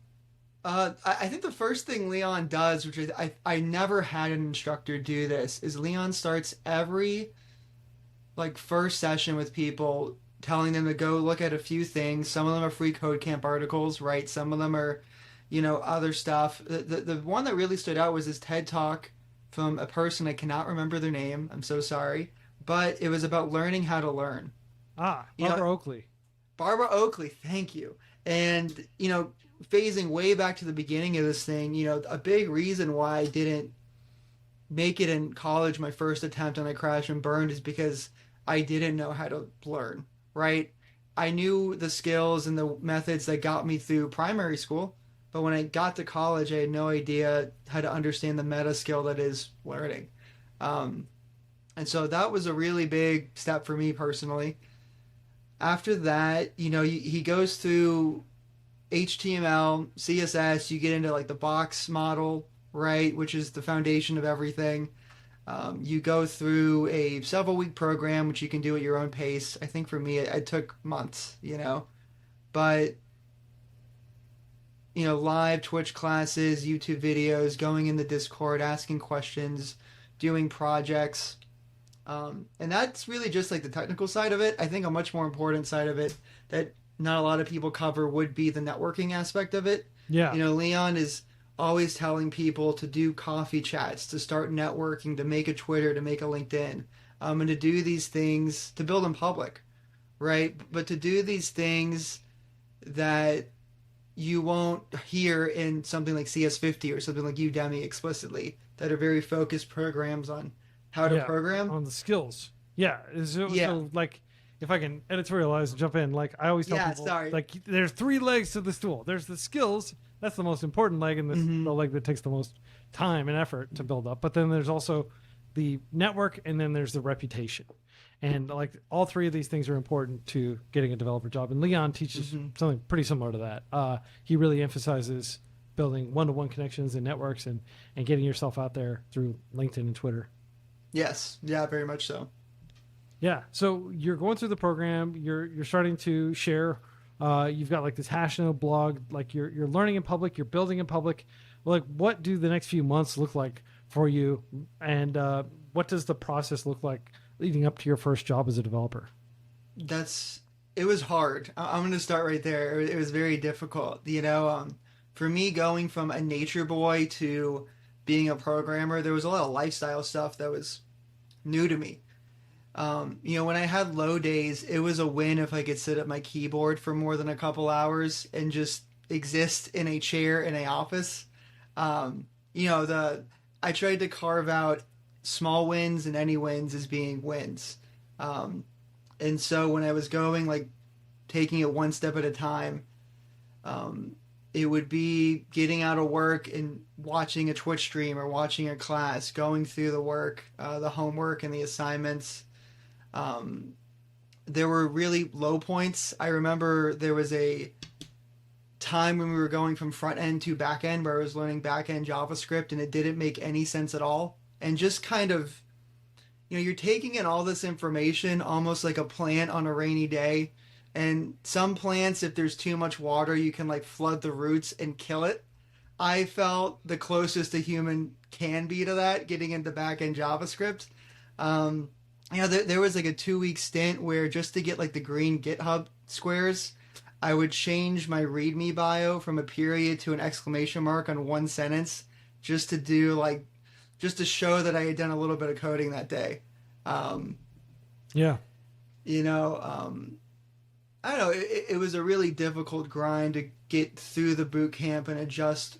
I think the first thing Leon does, which is I never had an instructor do this, is Leon starts every like first session with people telling them to go look at a few things. Some of them are free code camp articles, right? Some of them are, other stuff. The one that really stood out was this TED talk from a person, I cannot remember their name, I'm so sorry, but it was about learning how to learn. Barbara Oakley. Barbara Oakley, thank you. And, phasing way back to the beginning of this thing, a big reason why I didn't make it in college my first attempt and I crashed and burned is because I didn't know how to learn, right? I knew the skills and the methods that got me through primary school, but when I got to college, I had no idea how to understand the meta skill that is learning. And so that was a really big step for me personally. After that, he goes through HTML, CSS, you get into like the box model, right, which is the foundation of everything. You go through a several week program, which you can do at your own pace. I think for me, it took months, but live Twitch classes, YouTube videos, going in the Discord, asking questions, doing projects. And that's really just like the technical side of it. I think a much more important side of it that not a lot of people cover would be the networking aspect of it. Yeah. You know, Leon is always telling people to do coffee chats, to start networking, to make a Twitter, to make a LinkedIn, and to do these things to build in public, right? But to do these things that you won't hear in something like CS50 or something like Udemy explicitly, that are very focused programs on how to program. On the skills. Yeah. So like, if I can editorialize and jump in, like I always tell people, like there's 3 legs to the stool. There's the skills. That's the most important leg, and the leg that takes the most time and effort to build up. But then there's also the network, and then there's the reputation. And like all 3 of these things are important to getting a developer job. And Leon teaches something pretty similar to that. He really emphasizes building one-to-one connections and networks and getting yourself out there through LinkedIn and Twitter. Yes. Yeah, very much so. Yeah. So you're going through the program, you're starting to share, you've got like this Hashnode blog, like you're learning in public, you're building in public. Like what do the next few months look like for you? And what does the process look like leading up to your first job as a developer? It was hard. I'm going to start right there. It was very difficult. You know, for me going from a nature boy to being a programmer, there was a lot of lifestyle stuff that was new to me. You know, when I had low days, it was a win if I could sit at my keyboard for more than a couple hours and just exist in a chair in an office. You know, I tried to carve out small wins and any wins as being wins. And so when I was going, like, taking it one step at a time, it would be getting out of work and watching a Twitch stream or watching a class, going through the work, the homework and the assignments. There were really low points. I remember there was a time when we were going from front end to back end where I was learning back end JavaScript and it didn't make any sense at all. And just kind of, you know, you're taking in all this information almost like a plant on a rainy day. And some plants, if there's too much water, you can like flood the roots and kill it. I felt the closest a human can be to that, getting into back-end JavaScript. You know, there was like a 2-week stint where just to get like the green GitHub squares, I would change my README bio from a period to an exclamation mark on one sentence just to show that I had done a little bit of coding that day. Yeah. You know, I don't know. It was a really difficult grind to get through the boot camp and adjust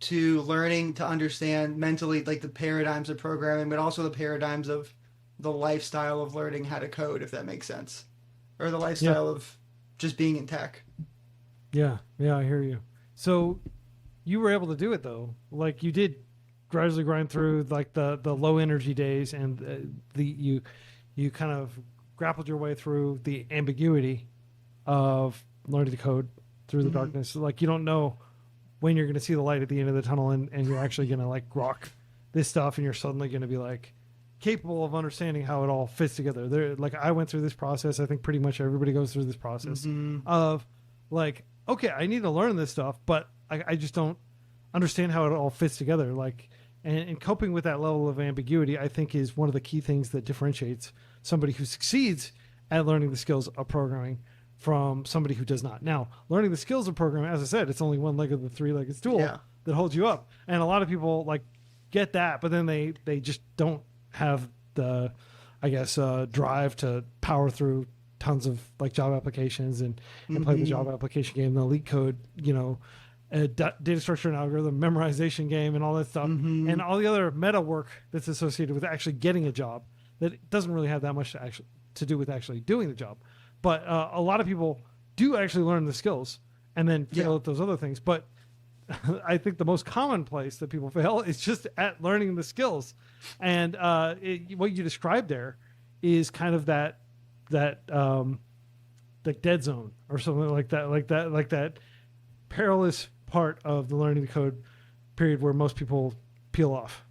to learning to understand mentally like the paradigms of programming, but also the paradigms of the lifestyle of learning how to code, if that makes sense, or the lifestyle of just being in tech. Yeah, I hear you. So you were able to do it though. Like you did gradually grind through like the low energy days, and you kind of grappled your way through the ambiguity of learning to code through the darkness. Like you don't know when you're going to see the light at the end of the tunnel, and you're actually going to like rock this stuff, and you're suddenly going to be like capable of understanding how it all fits together. Like I went through this process. I think pretty much everybody goes through this process of like, okay, I need to learn this stuff, but I just don't understand how it all fits together. Like, and coping with that level of ambiguity, I think is one of the key things that differentiates somebody who succeeds at learning the skills of programming from somebody who does not. Now, learning the skills of programming, as I said, it's only one leg of the 3-legged stool that holds you up. And a lot of people like get that, but then they just don't have the, I guess, drive to power through tons of like job applications and play the job application game, the elite code, you know, data structure and algorithm memorization game and all that stuff, and all the other meta work that's associated with actually getting a job that doesn't really have that much to do with actually doing the job. But a lot of people do actually learn the skills and then fail at those other things. But I think the most common place that people fail is just at learning the skills. And what you described there is kind of that like dead zone or something like that perilous part of the learning the code period where most people peel off.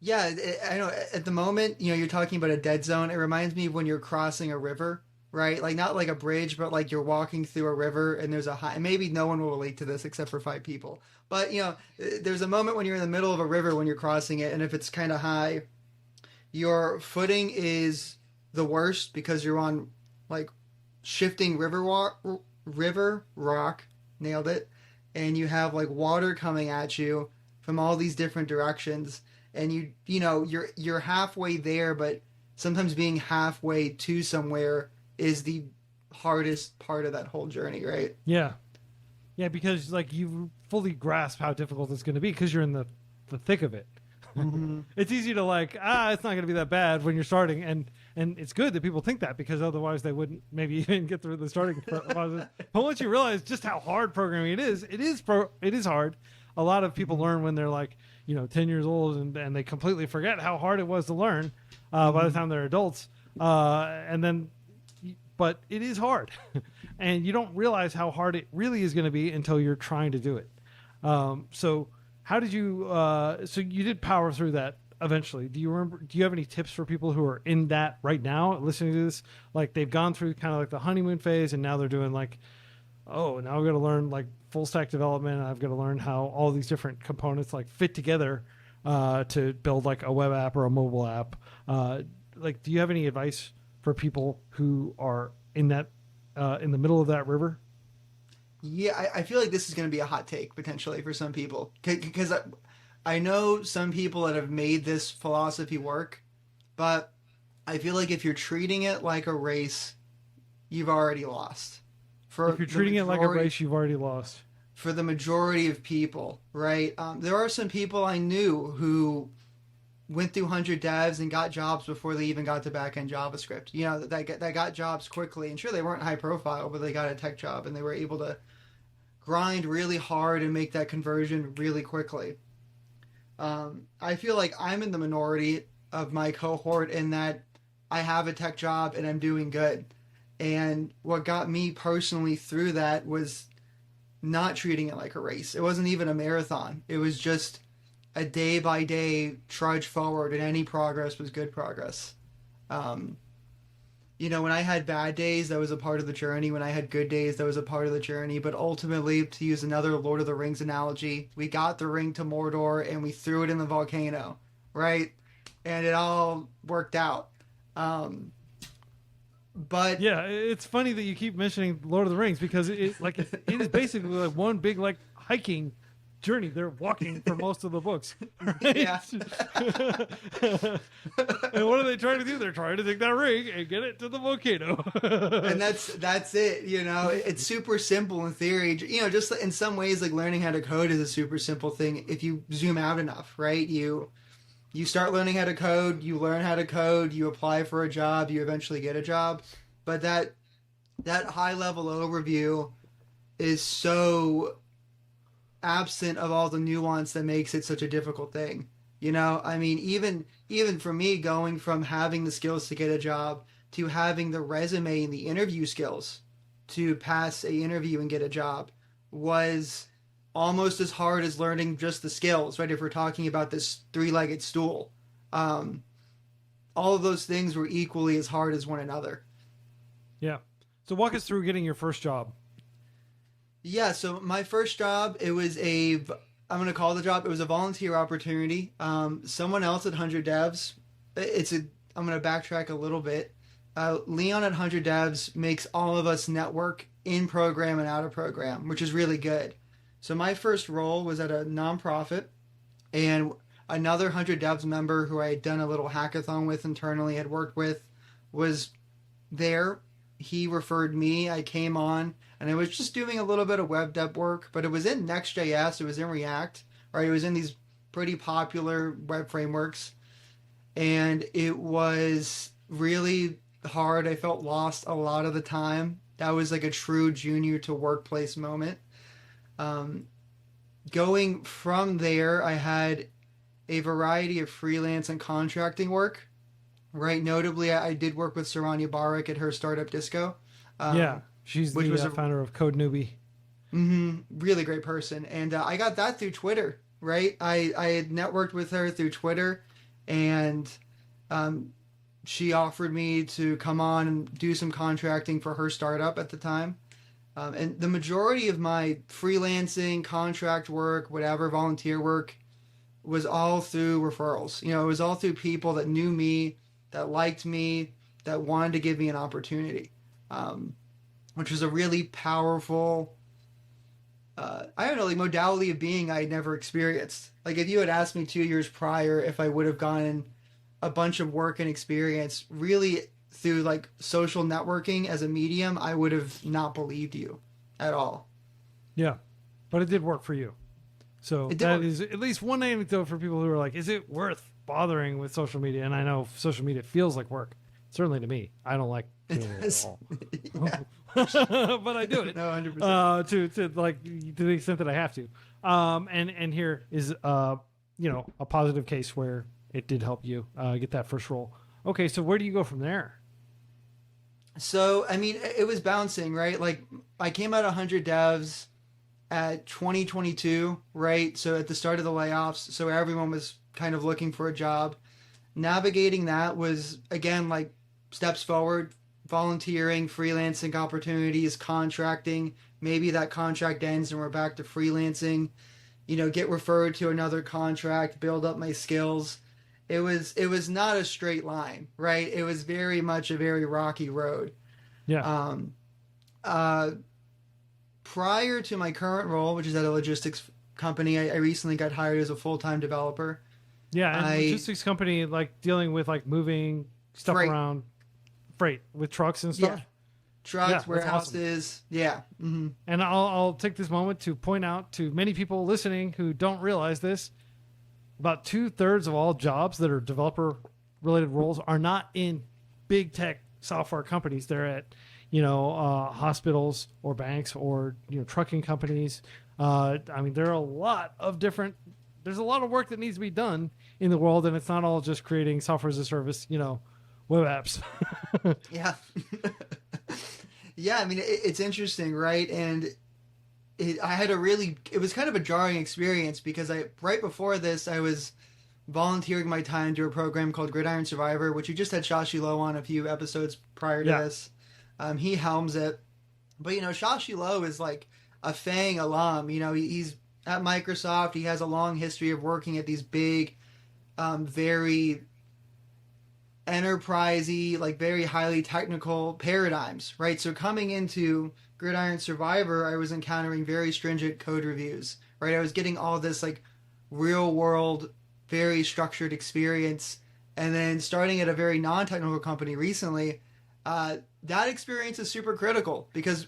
Yeah, I know. At the moment, you know, you're talking about a dead zone. It reminds me of when you're crossing a river right? Like not like a bridge, but like you're walking through a river and there's a high, maybe no one will relate to this except for 5 people. But there's a moment when you're in the middle of a river when you're crossing it, and if it's kind of high, your footing is the worst because you're on like shifting river rock, nailed it, and you have like water coming at you from all these different directions, and you're halfway there, but sometimes being halfway to somewhere is the hardest part of that whole journey, right? Yeah. Yeah, because like you fully grasp how difficult it's going to be because you're in the thick of it. Mm-hmm. It's easy to like, it's not going to be that bad when you're starting, and it's good that people think that because otherwise they wouldn't maybe even get through the starting process. But once you realize just how hard programming it is hard. A lot of people learn when they're like 10 years old and they completely forget how hard it was to learn by the time they're adults, but it is hard, and you don't realize how hard it really is going to be until you're trying to do it. So how did you? So you did power through that eventually. Do you have any tips for people who are in that right now, listening to this? Like they've gone through kind of like the honeymoon phase, and now they're doing like, oh, now I've got to learn like full stack development. I've got to learn how all these different components like fit together to build like a web app or a mobile app. Like, do you have any advice for people who are in that in the middle of that river? Yeah, I feel like this is going to be a hot take potentially for some people because I know some people that have made this philosophy work, but I feel like if you're treating it like a race, you've already lost. If you're treating it like a race, you've already lost. For the majority of people, right? There are some people I knew who went through 100 devs and got jobs before they even got to back-end JavaScript. That got jobs quickly. And sure, they weren't high profile, but they got a tech job and they were able to grind really hard and make that conversion really quickly. I feel like I'm in the minority of my cohort in that I have a tech job and I'm doing good. And what got me personally through that was not treating it like a race. It wasn't even a marathon. It was just a day by day trudge forward, and any progress was good progress. When I had bad days, that was a part of the journey. When I had good days, that was a part of the journey. But ultimately, to use another Lord of the Rings analogy, we got the ring to Mordor and we threw it in the volcano, right? And it all worked out. But yeah, it's funny that you keep mentioning Lord of the Rings because it is basically like one big like hiking journey. They're walking for most of the books. Right? Yeah. And what are they trying to do? They're trying to take that ring and get it to the volcano. And that's it. It's super simple in theory. Just in some ways, like learning how to code is a super simple thing if you zoom out enough, right? You start learning how to code, you learn how to code, you apply for a job, you eventually get a job. But that high level overview is so absent of all the nuance that makes it such a difficult thing. I mean, even for me, going from having the skills to get a job to having the resume and the interview skills to pass a interview and get a job was almost as hard as learning just the skills, right? If we're talking about this three-legged stool, all of those things were equally as hard as one another. Yeah. So walk us through getting your first job. Yeah. So my first job, it was I'm going to call the job, it was a volunteer opportunity. Someone else at 100 Devs, I'm going to backtrack a little bit. Leon at 100 Devs makes all of us network in program and out of program, which is really good. So my first role was at a nonprofit, and another 100 Devs member who I had done a little hackathon with internally, had worked with, was there. He referred me. I came on, and I was just doing a little bit of web dev work, but it was in Next.js. It was in React, right? It was in these pretty popular web frameworks, and it was really hard. I felt lost a lot of the time. That was like a true junior to workplace moment. Going from there, I had a variety of freelance and contracting work, right? Notably, I did work with Saranya Barak at her startup Disco. Yeah, she's the founder of Code Newbie. Really great person. And I got that through Twitter, right? I had networked with her through Twitter, and she offered me to come on and do some contracting for her startup at the time. And the majority of my freelancing, contract work, whatever, volunteer work was all through referrals. You know, it was all through people that knew me, that liked me, that wanted to give me an opportunity, which was a really powerful, I don't know, like modality of being I had never experienced. Like if you had asked me 2 years prior if I would have gotten a bunch of work and experience really through like social networking as a medium, I would have not believed you at all. Yeah, but it did work for you. So that is at least one anecdote for people who are like, is it worth bothering with social media? And I know social media feels like work. Certainly to me. I don't like doing it at all. But I do it. No, 100%. To like to the extent that I have to. And here is a positive case where it did help you get that first role. Okay, so where do you go from there? So, I mean, it was bouncing, right? Like I came out 100 devs at 2022, right? So at the start of the layoffs, so everyone was kind of looking for a job. Navigating that was, again, like steps forward, volunteering, freelancing opportunities, contracting. Maybe that contract ends and we're back to freelancing, get referred to another contract, build up my skills. It was not a straight line, right? It was very much a very rocky road. Yeah. Prior to my current role, which is at a logistics company, I recently got hired as a full-time developer. Yeah, and logistics company, like dealing with like moving stuff around, freight with trucks and stuff. Yeah. Trucks, warehouses. Awesome. Yeah. Mm-hmm. And I'll take this moment to point out to many people listening who don't realize this, about 2/3 of all jobs that are developer-related roles are not in big tech software companies. They're at hospitals or banks or trucking companies. I mean, there are a lot of different. There's a lot of work that needs to be done in the world, and it's not all just creating software as a service, web apps. Yeah, yeah. I mean, it's interesting, right? And it was kind of a jarring experience because right before this, I was volunteering my time to a program called Gridiron Survivor, which you just had Shashi Low on a few episodes prior to this. He helms it. But, Shashi Low is like a FANG alum. He's at Microsoft. He has a long history of working at these big, very enterprisey, like very highly technical paradigms, right? So coming into Gridiron Survivor, I was encountering very stringent code reviews, right? I was getting all this like real world, very structured experience. And then starting at a very non-technical company recently, that experience is super critical because,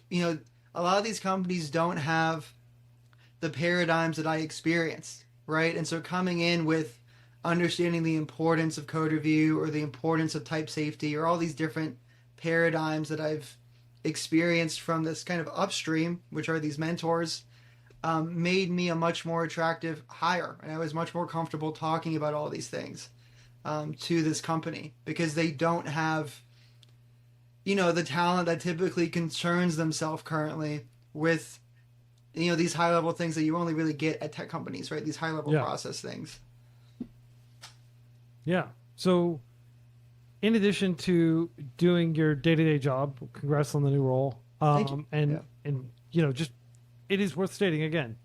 a lot of these companies don't have the paradigms that I experienced, right? And so coming in with understanding the importance of code review or the importance of type safety or all these different paradigms that I've experienced from this kind of upstream, which are these mentors, made me a much more attractive hire. And I was much more comfortable talking about all these things to this company because they don't have the talent that typically concerns themselves currently with, these high level things that you only really get at tech companies, right? These high level process things. Yeah. So in addition to doing your day-to-day job, congrats on the new role. Thank you. And just, it is worth stating again,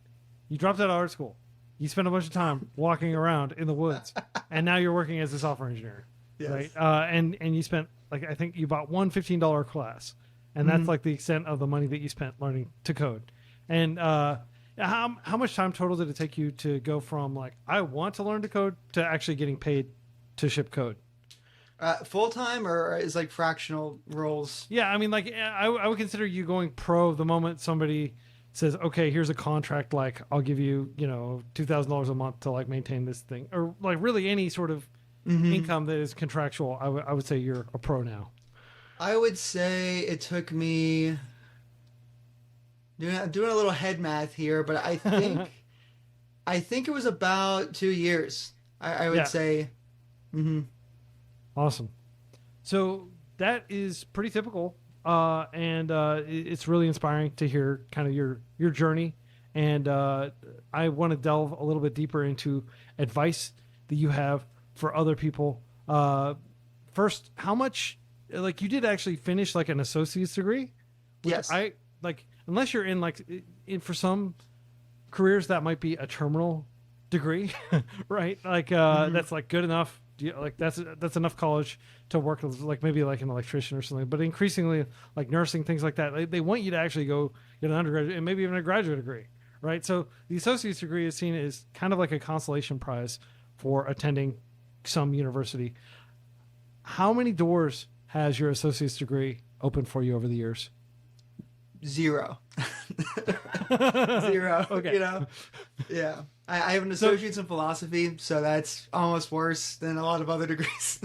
you dropped out of art school. You spent a bunch of time walking around in the woods and now you're working as a software engineer. Yes. Right. And you spent, I think you bought one $15 class, and that's like the extent of the money that you spent learning to code. And how much time total did it take you to go from I want to learn to code to actually getting paid to ship code? Full time or is fractional roles? Yeah, I mean, I would consider you going pro the moment somebody says, okay, here's a contract, I'll give you $2,000 a month to maintain this thing, or really any sort of income that is contractual. I would say you're a pro now. I would say it took me doing a little head math here, but I think it was about 2 years. I would say. Mm-hmm. Awesome. So that is pretty typical, and it's really inspiring to hear kind of your journey. And I want to delve a little bit deeper into advice that you have for other people first, how much, like you did actually finish like an associate's degree? Yes. I like, unless you're in like, for some careers that might be a terminal degree, right? Like, that's like good enough. Like that's enough college to work as like maybe like an electrician or something. But increasingly like nursing, things like that, they want you to actually go get an undergraduate and maybe even a graduate degree, right? So the associate's degree is seen as kind of like a consolation prize for attending some university. How many doors has your associate's degree opened for you over the years? 0. 0. Okay. You know? Yeah. I have an associate's in philosophy, so that's almost worse than a lot of other degrees.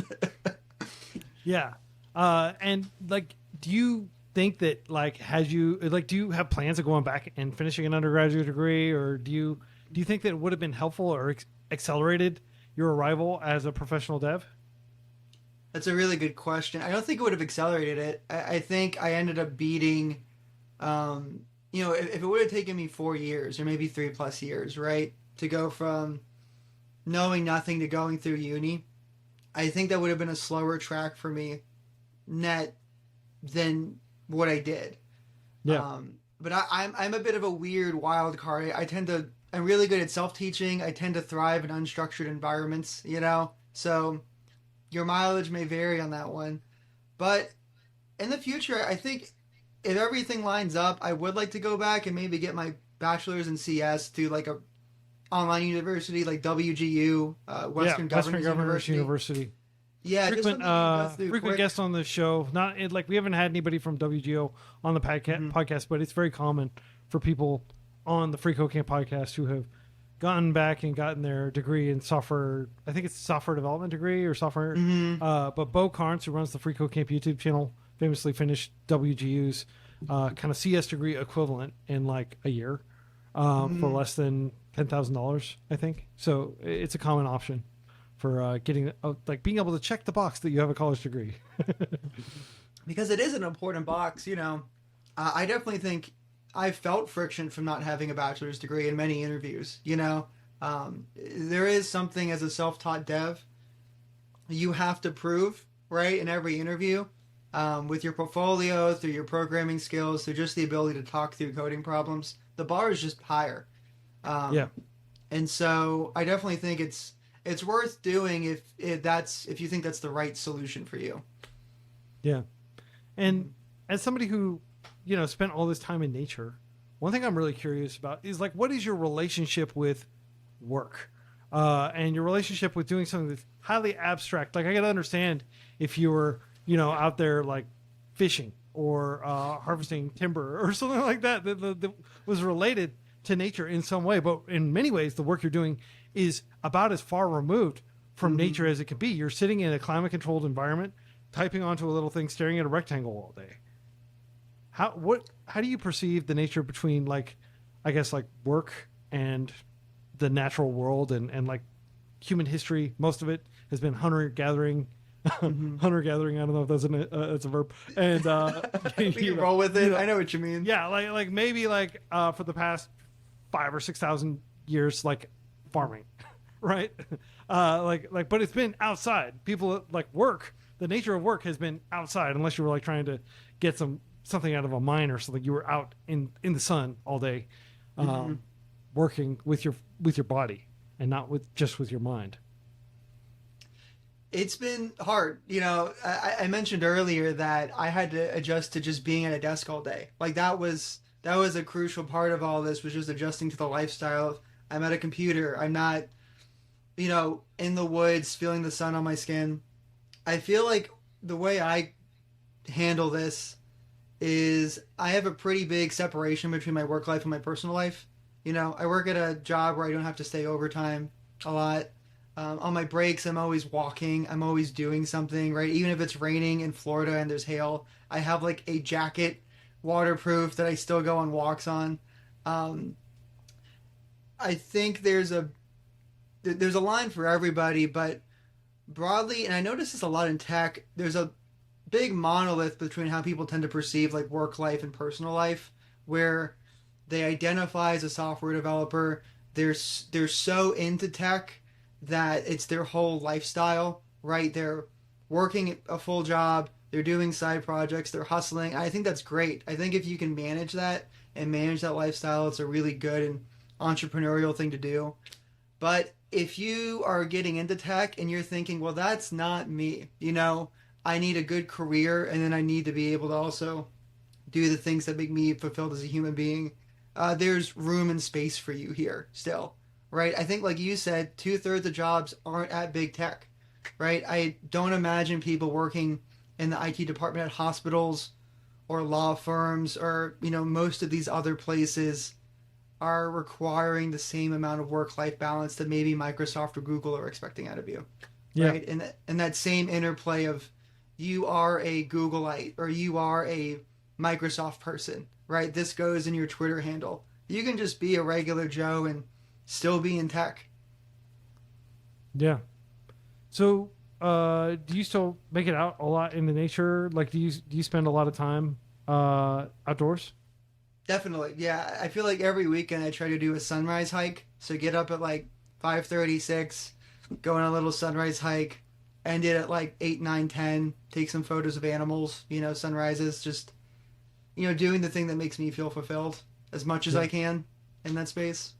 Yeah. And like, do you think that like, do you have plans of going back and finishing an undergraduate degree, or do you think that it would have been helpful or accelerated your arrival as a professional dev? That's a really good question. I don't think it would have accelerated it. I think I ended up beating, if it would have taken me 4 years or maybe 3+ years, right, to go from knowing nothing to going through uni, I think that would have been a slower track for me net than what I did. Yeah. But I'm a bit of a weird wild card. I'm really good at self-teaching. I tend to thrive in unstructured environments, so your mileage may vary on that one. But in the future, I think if everything lines up, I would like to go back and maybe get my bachelor's in CS through like a online university like WGU, Western Governors University. Yeah, frequent guest on the show. Not like we haven't had anybody from WGO on the podcast, but it's very common for people on the Free Code Camp podcast who have gotten back and gotten their degree in software. I think it's software development degree or software. But Bo Carnes, who runs the Free Code Camp YouTube channel, famously finished WGU's kind of CS degree equivalent in like a year for less than $10,000, I think. So it's a common option for getting like being able to check the box that you have a college degree. Because it is an important box, I definitely think I felt friction from not having a bachelor's degree in many interviews. There is something as a self-taught dev you have to prove, right, in every interview, with your portfolio, through your programming skills, through just the ability to talk through coding problems. The bar is just higher. And so I definitely think it's worth doing if you think that's the right solution for you. Yeah. And as somebody who, spent all this time in nature, one thing I'm really curious about is like, what is your relationship with work? And your relationship with doing something that's highly abstract. Like I gotta understand if you were, out there like fishing or harvesting timber or something like that that was related to nature in some way. But in many ways, the work you're doing is about as far removed from nature as it can be. You're sitting in a climate-controlled environment, typing onto a little thing, staring at a rectangle all day. How do you perceive the nature between like, I guess like work and the natural world and like human history? Most of it has been hunter-gathering. Hunter-gathering. I don't know if that's a verb. And we can roll with it. I know what you mean. Yeah, like maybe like for the past 5,000 or 6,000 years, like farming, right? But it's been outside. People like work. The nature of work has been outside, unless you were like trying to get something out of a mine or something. You were out in the sun all day, working with your body and not just with your mind. It's been hard. I mentioned earlier that I had to adjust to just being at a desk all day. Like that was a crucial part of all this, was just adjusting to the lifestyle. I'm at a computer. I'm not, in the woods, feeling the sun on my skin. I feel like the way I handle this is I have a pretty big separation between my work life and my personal life. I work at a job where I don't have to stay overtime a lot. On my breaks, I'm always walking. I'm always doing something, right? Even if it's raining in Florida and there's hail, I have like a jacket, waterproof, that I still go on walks on. I think there's a line for everybody, but broadly, and I notice this a lot in tech, there's a big monolith between how people tend to perceive like work life and personal life, where they identify as a software developer. They're so into tech that it's their whole lifestyle, right? They're working a full job, they're doing side projects, they're hustling. I think that's great. I think if you can manage that and manage that lifestyle, it's a really good and entrepreneurial thing to do. But if you are getting into tech and you're thinking, well, that's not me, I need a good career and then I need to be able to also do the things that make me fulfilled as a human being, there's room and space for you here still, right? I think, like you said, 2/3 of jobs aren't at big tech, right? I don't imagine people working in the IT department at hospitals or law firms or, most of these other places are requiring the same amount of work-life balance that maybe Microsoft or Google are expecting out of you, right? And that same interplay of you are a Googleite or you are a Microsoft person, right? This goes in your Twitter handle. You can just be a regular Joe and still be in tech. Yeah. So, do you still make it out a lot in the nature? Like, do you spend a lot of time outdoors? Definitely. Yeah. I feel like every weekend I try to do a sunrise hike. So get up at like 5:36, go on a little sunrise hike, end it at like 8, 9, 10, take some photos of animals, sunrises, just, doing the thing that makes me feel fulfilled as much as I can in that space.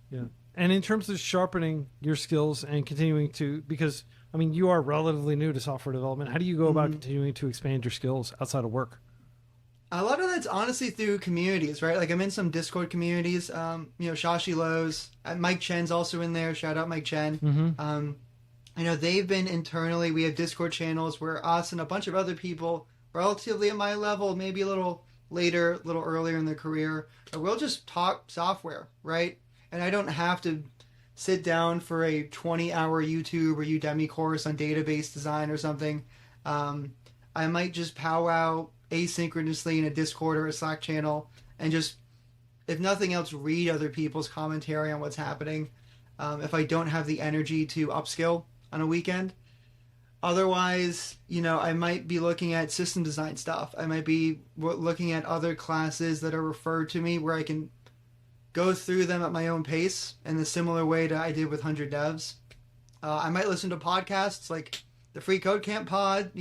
Yeah. And in terms of sharpening your skills and continuing to, because you are relatively new to software development. How do you go about continuing to expand your skills outside of work? A lot of that's honestly through communities, right? Like I'm in some Discord communities, Shashi Lowe's, Mike Chen's also in there. Shout out Mike Chen. They've been internally, we have Discord channels where us and a bunch of other people relatively at my level, maybe a little later, a little earlier in their career, we'll just talk software, right? And I don't have to sit down for a 20-hour YouTube or Udemy course on database design or something. I might just powwow asynchronously in a Discord or a Slack channel and just, if nothing else, read other people's commentary on what's happening. If I don't have the energy to upskill on a weekend. Otherwise, I might be looking at system design stuff. I might be looking at other classes that are referred to me where I can go through them at my own pace in the similar way that I did with 100 Devs. I might listen to podcasts like the Free Code Camp pod.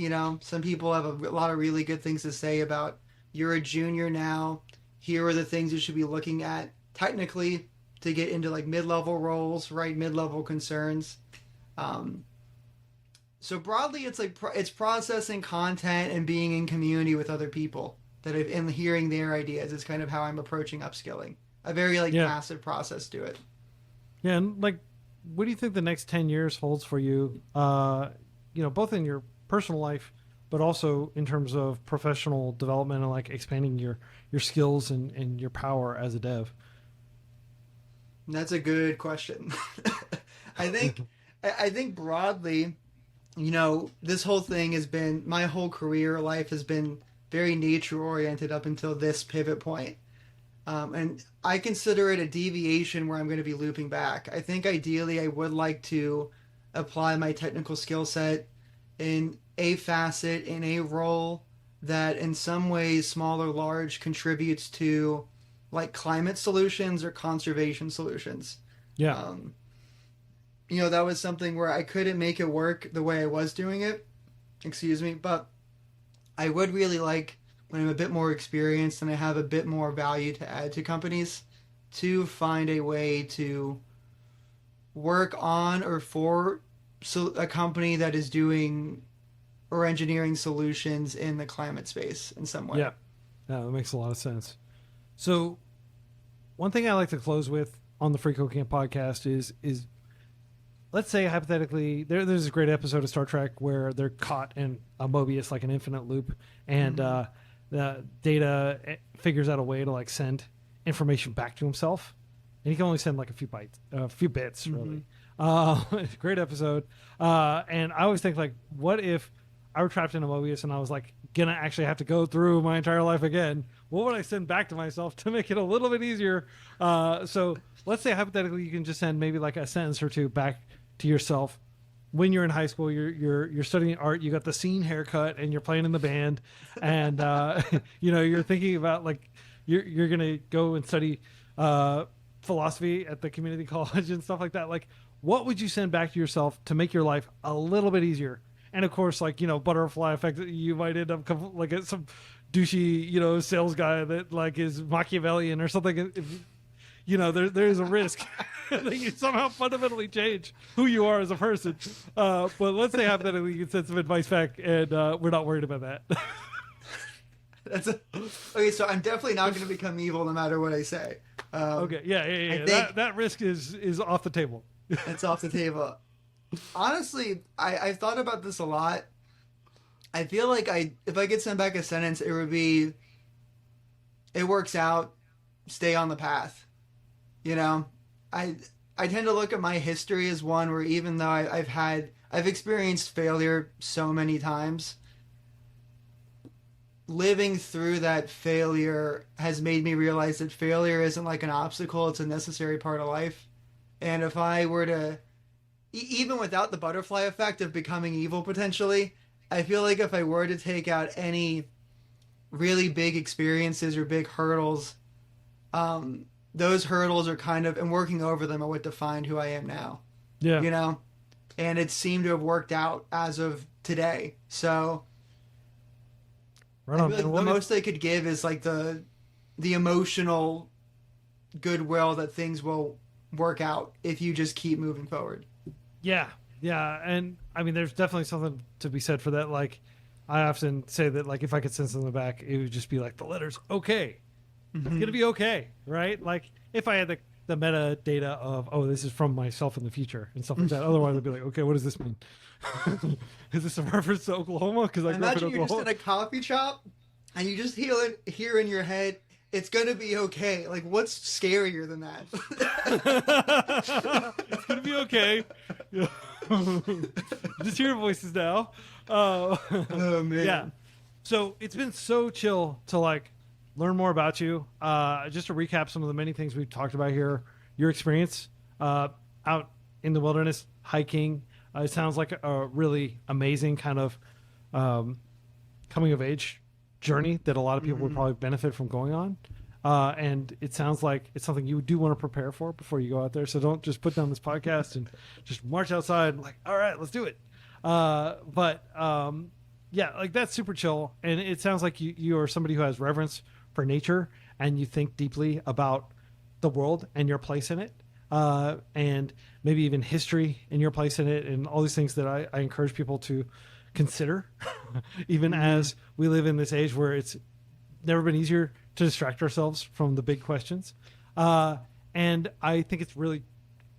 Some people have a lot of really good things to say about you're a junior now. Here are the things you should be looking at technically to get into like mid-level roles, right? Mid-level concerns. So broadly, it's like it's processing content and being in community with other people and hearing their ideas is kind of how I'm approaching upskilling. A very passive process to it. Yeah, and what do you think the next 10 years holds for you? Both in your personal life, but also in terms of professional development and expanding your skills and your power as a dev. That's a good question. I think broadly, this whole thing has been, my whole career life has been very nature oriented up until this pivot point. And I consider it a deviation where I'm going to be looping back. I think ideally I would like to apply my technical skill set in a facet, in a role that in some ways, small or large, contributes to climate solutions or conservation solutions. Yeah. That was something where I couldn't make it work the way I was doing it. But I would really like, when I'm a bit more experienced and I have a bit more value to add to companies, to find a way to work on or for a company that is doing or engineering solutions in the climate space in some way. Yeah, that makes a lot of sense. So one thing I like to close with on the Free Code Camp podcast is let's say hypothetically there's a great episode of Star Trek where they're caught in a Mobius, like an infinite loop, and the Data figures out a way to send information back to himself, and he can only send a few bits really. Great episode. And I always think what if I were trapped in a Mobius and I was gonna actually have to go through my entire life again? What would I send back to myself to make it a little bit easier? So let's say hypothetically you can just send maybe a sentence or two back to yourself when you're in high school. You're studying art, you got the scene haircut, and you're playing in the band, and you're thinking about you're gonna go and study philosophy at the community college and stuff like that. What would you send back to yourself to make your life a little bit easier? And of course, like, butterfly effect, you might end up like some douchey, sales guy that like is Machiavellian or something. There's a risk that you somehow fundamentally change who you are as a person. But let's say hypothetically you can send some advice back, and we're not worried about that. Okay, so I'm definitely not going to become evil no matter what I say. Okay, yeah. That risk is off the table. It's off the table. Honestly, I've thought about this a lot. I feel like if I could send back a sentence, it would be, it works out, stay on the path. I tend to look at my history as one where even though I've experienced failure so many times, living through that failure has made me realize that failure isn't like an obstacle, it's a necessary part of life. And if I were to, even without the butterfly effect of becoming evil potentially, I feel like if I were to take out any really big experiences or big hurdles, those hurdles are kind of, and working over them are what defined who I am now. Yeah. And it seemed to have worked out as of today. So right I on. feel like the most I could give is like the emotional goodwill that things will work out if you just keep moving forward. Yeah. And I mean, there's definitely something to be said for that. Like, I often say that, like, if I could send something back, it would just be like the letters okay. It's going to be okay, right? Like, if I had the metadata of, oh, this is from myself in the future and stuff like that. Otherwise, I'd be like, okay, what does this mean? Is this a reference to Oklahoma? Because I grew up in Oklahoma. Imagine you're just in a coffee shop and you just hear in your head, it's going to be okay. Like, what's scarier than that? It's going to be okay. Just hear voices now. Oh, man. Yeah. So it's been so chill to, like, learn more about you. Just to recap some of the many things we've talked about here, your experience out in the wilderness, hiking. It sounds like a really amazing kind of coming of age journey that a lot of people would probably benefit from going on. And it sounds like it's something you do want to prepare for before you go out there. So don't just put down this podcast and just march outside like, all right, let's do it. Yeah, like that's super chill. And it sounds like you are somebody who has reverence for nature and you think deeply about the world and your place in it. And maybe even history and your place in it and all these things that I encourage people to consider, even as we live in this age where it's never been easier to distract ourselves from the big questions. And I think it's really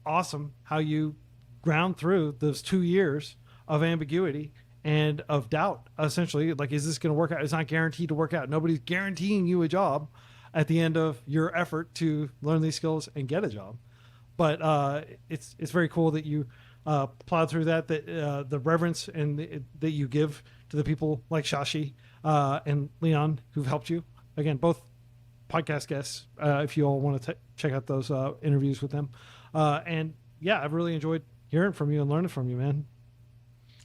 awesome how you ground through those 2 years of ambiguity and of doubt, essentially. Like, is this going to work out? It's not guaranteed to work out. Nobody's guaranteeing you a job at the end of your effort to learn these skills and get a job. But it's very cool that you plowed through that the reverence and that you give to the people like Shashi and Leon who've helped you. Again, both podcast guests, if you all want to check out those interviews with them. And yeah, I've really enjoyed hearing from you and learning from you, man.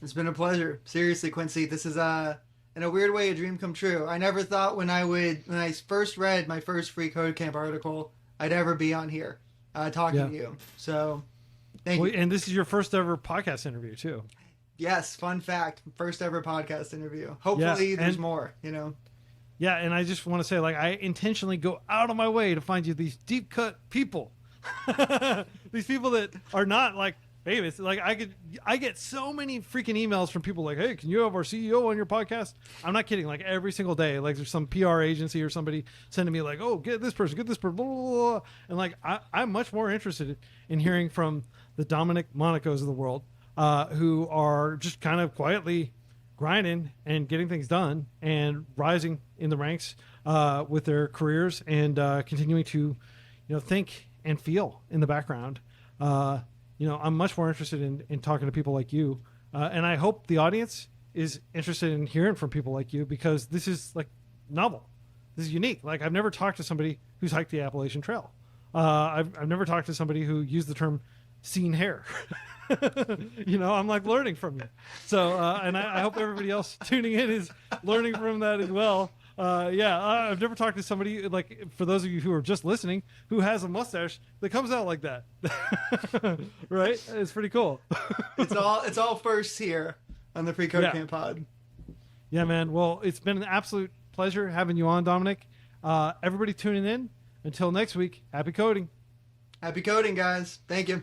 It's been a pleasure. Seriously, Quincy, this is in a weird way a dream come true. I never thought when I first read my first Free Code Camp article, I'd ever be on here talking to you. So thank you. And this is your first ever podcast interview too. Yes, fun fact. First ever podcast interview. Hopefully there's more, Yeah, and I just want to say, like, I intentionally go out of my way to find you these deep cut people. These people that are not like famous. Like, I get so many freaking emails from people like, hey, can you have our CEO on your podcast? I'm not kidding. Like, every single day, like, there's some PR agency or somebody sending me like, oh, get this person, blah, blah, blah. And like, I'm much more interested in hearing from the Dominick Monacos of the world, who are just kind of quietly grinding and getting things done and rising in the ranks with their careers and continuing to, think and feel in the background. I'm much more interested in talking to people like you. And I hope the audience is interested in hearing from people like you, because this is like novel. This is unique. Like, I've never talked to somebody who's hiked the Appalachian Trail. I've never talked to somebody who used the term seen hair. I'm like learning from you. So, and I hope everybody else tuning in is learning from that as well. I've never talked to somebody, like, for those of you who are just listening, who has a mustache that comes out like that. Right? It's pretty cool. It's all first here. on the FreeCodeCamp pod. Yeah, man. Well, it's been an absolute pleasure having you on, Dominick. Everybody tuning in. Until next week, happy coding. Happy coding, guys. Thank you.